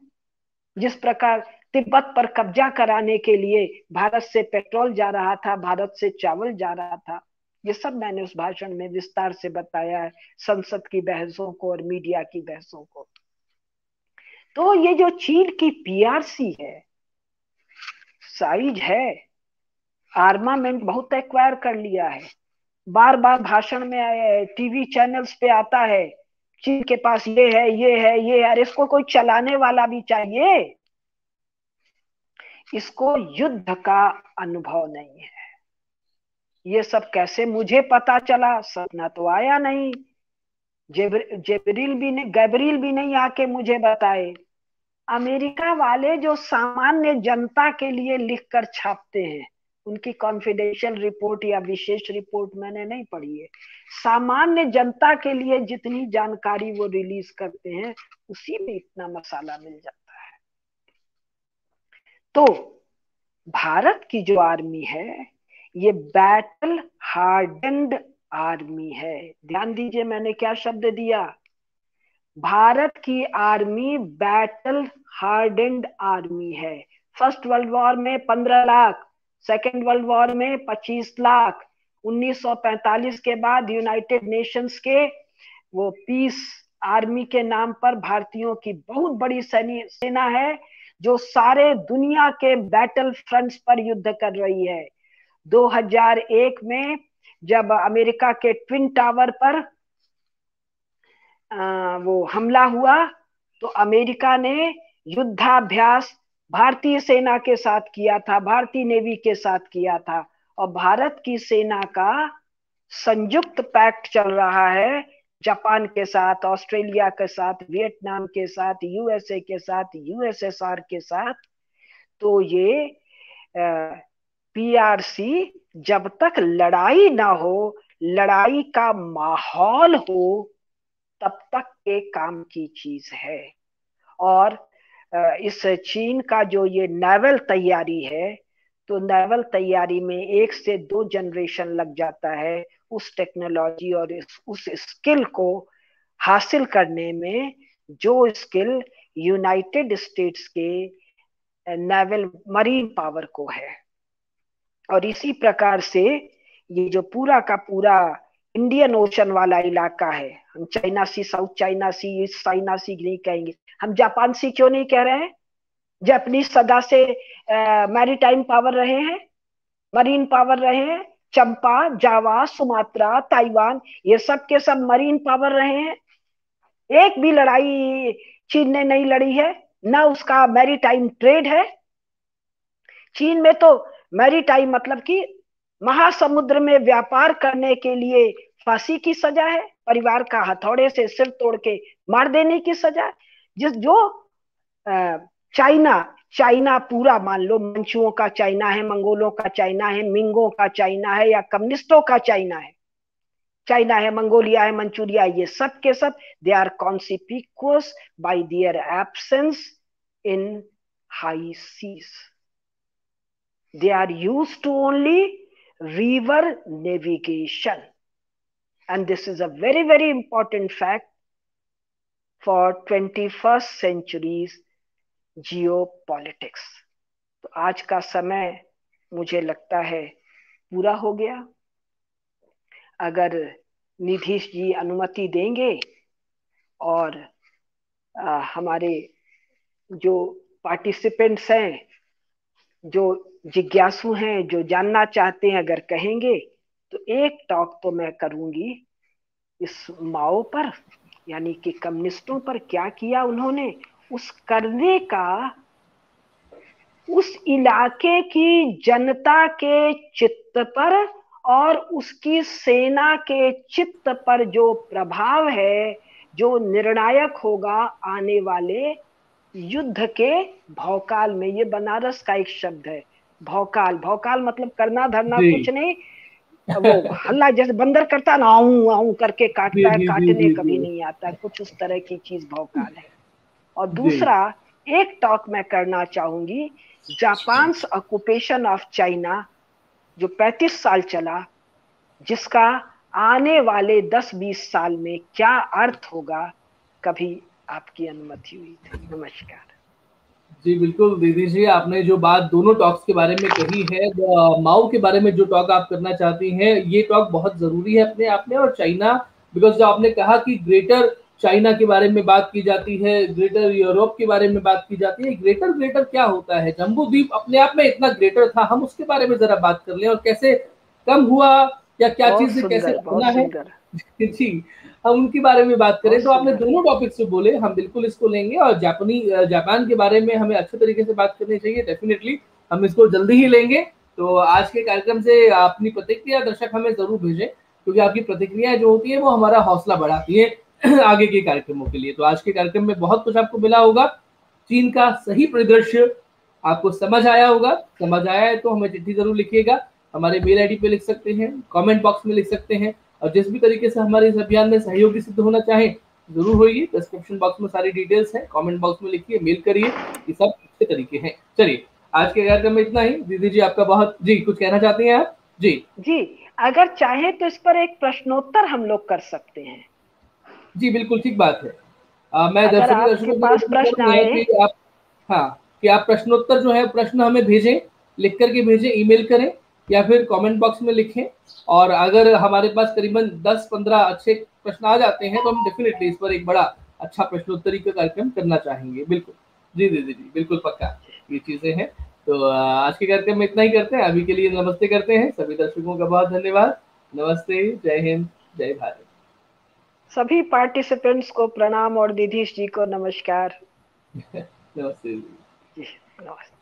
[SPEAKER 2] जिस प्रकार तिब्बत पर कब्जा कराने के लिए भारत से पेट्रोल जा रहा था, भारत से चावल जा रहा था, ये सब मैंने उस भाषण में विस्तार से बताया है, संसद की बहसों को और मीडिया की बहसों को। तो ये जो चीन की पीआरसी है, साइज है, आर्मामेंट बहुत एक्वायर कर लिया है, बार बार भाषण में टीवी चैनल्स पे आता है चीन के पास ये है, ये है, ये है। अरे इसको कोई चलाने वाला भी चाहिए, इसको युद्ध का अनुभव नहीं है। ये सब कैसे मुझे पता चला, सपना तो आया नहीं, गैब्रियल भी नहीं आके मुझे बताए। अमेरिका वाले जो सामान्य जनता के लिए लिखकर छापते हैं, उनकी कॉन्फिडेंशियल रिपोर्ट या विशेष रिपोर्ट मैंने नहीं पढ़ी है, सामान्य जनता के लिए जितनी जानकारी वो रिलीज करते हैं उसी में इतना मसाला मिल जाता है। तो भारत की जो आर्मी है ये बैटल हार्डेंड आर्मी है। ध्यान दीजिए मैंने क्या शब्द दिया, भारत की आर्मी बैटल हार्डेंड आर्मी है। फर्स्ट वर्ल्ड वॉर में 15 लाख, सेकेंड वर्ल्ड वॉर में 25 लाख, 1945 के बाद यूनाइटेड नेशंस के वो पीस आर्मी के नाम पर भारतीयों की बहुत बड़ी सेना है, जो सारे दुनिया के बैटल फ्रंट्स पर युद्ध कर रही है। 2001 में जब अमेरिका के ट्विन टावर पर वो हमला हुआ, तो अमेरिका ने युद्धाभ्यास भारतीय सेना के साथ किया था, भारतीय नेवी के साथ किया था, और भारत की सेना का संयुक्त पैक्ट चल रहा है जापान के साथ, ऑस्ट्रेलिया के साथ, वियतनाम के साथ, यूएसए के साथ, यूएसएसआर के साथ। तो ये पीआरसी जब तक लड़ाई ना हो, लड़ाई का माहौल हो, तब तक के काम की चीज है। और इस चीन का जो ये नेवल तैयारी है, तो नेवल तैयारी में 1 से 2 जनरेशन लग जाता है उस टेक्नोलॉजी और उस स्किल को हासिल करने में, जो स्किल यूनाइटेड स्टेट्स के नेवल मरीन पावर को है। और इसी प्रकार से ये जो पूरा का पूरा इंडियन ओशन वाला इलाका है, हम चाइना सी, साउथ चाइना सी, ईस्ट चाइना सी नहीं कहेंगे, हम जापान सी क्यों नहीं कह रहे हैं? जापानीज सदा से मैरीटाइम पावर रहे हैं, मरीन पावर रहे हैं। चंपा, जावा, सुमात्रा, ताइवान, ये सब के सब मरीन पावर रहे हैं। एक भी लड़ाई चीन ने नहीं लड़ी है, ना उसका मैरीटाइम ट्रेड है। चीन में तो मैरीटाइम मतलब कि महासमुद्र में व्यापार करने के लिए फांसी की सजा है, परिवार का हथौड़े से सिर तोड़ के मार देने की सजा। जो चाइना पूरा मान लो, मंचुओं का चाइना है, मंगोलों का चाइना है, मिंगों का चाइना है, या कम्युनिस्टों का चाइना है, चाइना है, मंगोलिया है, मंचूरिया, ये सब के सब they are conspicuous by their absence in high seas. They are used to only river navigation. And this is a very, very important fact for 21st century's geopolitics. तो आज का समय मुझे लगता है पूरा हो गया. अगर निधीश जी अनुमति देंगे और हमारे जो पार्टिसिपेंट्स हैं, जो जिज्ञासु हैं, जो जानना चाहते हैं, अगर कहेंगे तो एक टॉक तो मैं करूंगी इस माओ पर, यानी कि कम्युनिस्टों पर क्या किया उन्होंने, उस करने का उस इलाके की जनता के चित्त पर और उसकी सेना के चित्त पर जो प्रभाव है, जो निर्णायक होगा आने वाले युद्ध के भौकाल में. ये बनारस का एक शब्द है, भौकाल. भौकाल मतलब करना धरना कुछ नहीं, वो हल्ला जैसे बंदर करता ना, आऊं आऊं करके काटता है, काटने कभी नहीं आता, कुछ उस तरह की चीज भौकाल है. और दूसरा एक टॉक मैं करना चाहूंगी, जापान ऑक्यूपेशन ऑफ चाइना जो 35 साल चला, जिसका आने वाले 10-20 साल में क्या अर्थ होगा, कभी आपकी अनुमति हुई थी. नमस्कार.
[SPEAKER 1] जी बिल्कुल दीदी जी, आपने जो बात दोनों टॉक्स के बारे में कही है, माओ के बारे में जो टॉक आप करना चाहती हैं, ये टॉक बहुत जरूरी है अपने आप में. और चाइना, बिकॉज जो आपने कहा कि ग्रेटर चाइना के बारे में बात की जाती है, ग्रेटर यूरोप के बारे में बात की जाती है. ग्रेटर ग्रेटर क्या होता है? जम्बू द्वीप अपने आप में इतना ग्रेटर था, हम उसके बारे में जरा बात कर लें, और कैसे कम हुआ या क्या चीज से कैसे बना है. जी, हम उनके बारे में बात करें तो आपने दोनों टॉपिक से बोले, हम बिल्कुल इसको लेंगे. और जापान के बारे में हमें अच्छे तरीके से बात करनी चाहिए, डेफिनेटली हम इसको जल्दी ही लेंगे. तो आज के कार्यक्रम से अपनी प्रतिक्रिया दर्शक हमें जरूर भेजें, क्योंकि आपकी प्रतिक्रिया जो होती है वो हमारा हौसला बढ़ाती है आगे के कार्यक्रमों के लिए. तो आज के कार्यक्रम में बहुत कुछ आपको मिला होगा, चीन का सही परिदृश्य आपको समझ आया होगा. समझ आया है तो हमें चिट्ठी जरूर लिखिएगा, हमारे मेल आईडी पे लिख सकते हैं, कमेंट बॉक्स में लिख सकते हैं. और जिस भी तरीके से हमारे इस अभियान में सहयोगी सिद्ध होना चाहें जरूर होइए. डिस्क्रिप्शन बॉक्स में सारी डिटेल्स है, कमेंट बॉक्स में लिखिए, मेल करिए, ये सब अच्छे तरीके हैं. चलिए आज के कार्यक्रम में इतना ही. दीदी जी आपका बहुत, जी कुछ कहना चाहती हैं आप? जी
[SPEAKER 2] जी, अगर चाहे तो इस पर एक प्रश्नोत्तर हम लोग कर सकते हैं.
[SPEAKER 1] जी बिल्कुल ठीक बात है. मैं
[SPEAKER 2] दर्शकों के पास प्रश्न आए
[SPEAKER 1] कि आप, हाँ, कि आप प्रश्नोत्तर जो है प्रश्न हमें भेजें, लिख करके भेजें, ईमेल करें या फिर कमेंट बॉक्स में लिखें. और अगर हमारे पास करीबन 10-15 अच्छे प्रश्न आ जाते हैं तो हम डेफिनेटली इस पर एक बड़ा अच्छा प्रश्नोत्तरी का कार्यक्रम करना चाहेंगे. बिल्कुल जी दीदी जी, बिल्कुल पक्का, ये चीजें हैं. तो आज के कार्यक्रम में इतना ही करते हैं. अभी के लिए नमस्ते करते हैं. सभी दर्शकों का बहुत धन्यवाद. नमस्ते, जय हिंद, जय भारत.
[SPEAKER 2] सभी पार्टिसिपेंट्स को प्रणाम और निधीश जी को नमस्कार.
[SPEAKER 1] नमस्ते जी,
[SPEAKER 2] नमस्ते.